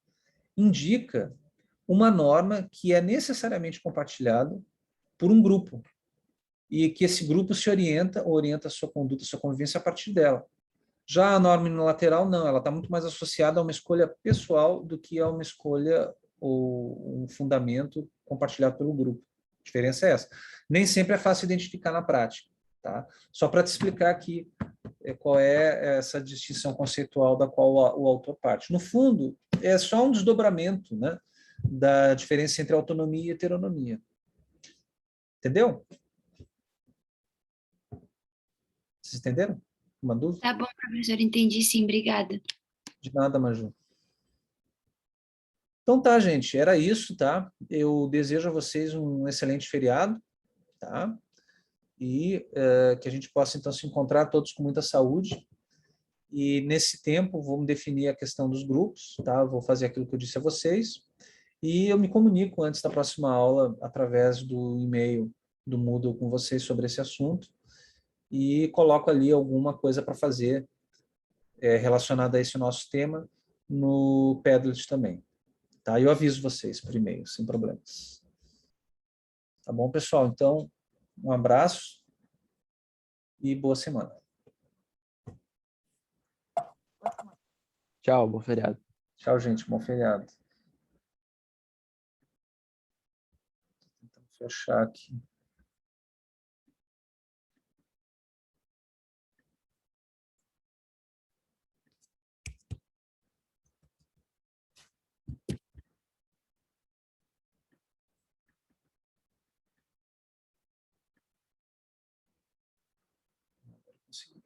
indica uma norma que é necessariamente compartilhada por um grupo e que esse grupo se orienta a sua conduta, a sua convivência a partir dela. Já a norma unilateral, não, ela está muito mais associada a uma escolha pessoal do que a uma escolha ou um fundamento compartilhado pelo grupo. A diferença é essa. Nem sempre é fácil identificar na prática. Tá? Só para te explicar aqui qual é essa distinção conceitual da qual o autor parte. No fundo, é só um desdobramento, né, da diferença entre autonomia e heteronomia. Entendeu? Vocês entenderam? Uma dúvida?
Tá bom, professor, entendi sim, obrigada.
De nada, Maju. Então tá, gente, era isso, tá? Eu desejo a vocês um excelente feriado, tá? E que a gente possa, então, se encontrar todos com muita saúde. E, nesse tempo, vamos definir a questão dos grupos, tá? Vou fazer aquilo que eu disse a vocês. E eu me comunico antes da próxima aula através do e-mail do Moodle com vocês sobre esse assunto e coloco ali alguma coisa para fazer relacionada a esse nosso tema no Padlet também. Tá? Eu aviso vocês por e-mail, sem problemas. Tá bom, pessoal? Então, um abraço e boa semana.
Tchau, bom feriado.
Tchau, gente. Bom feriado. Vou fechar aqui. Consegui.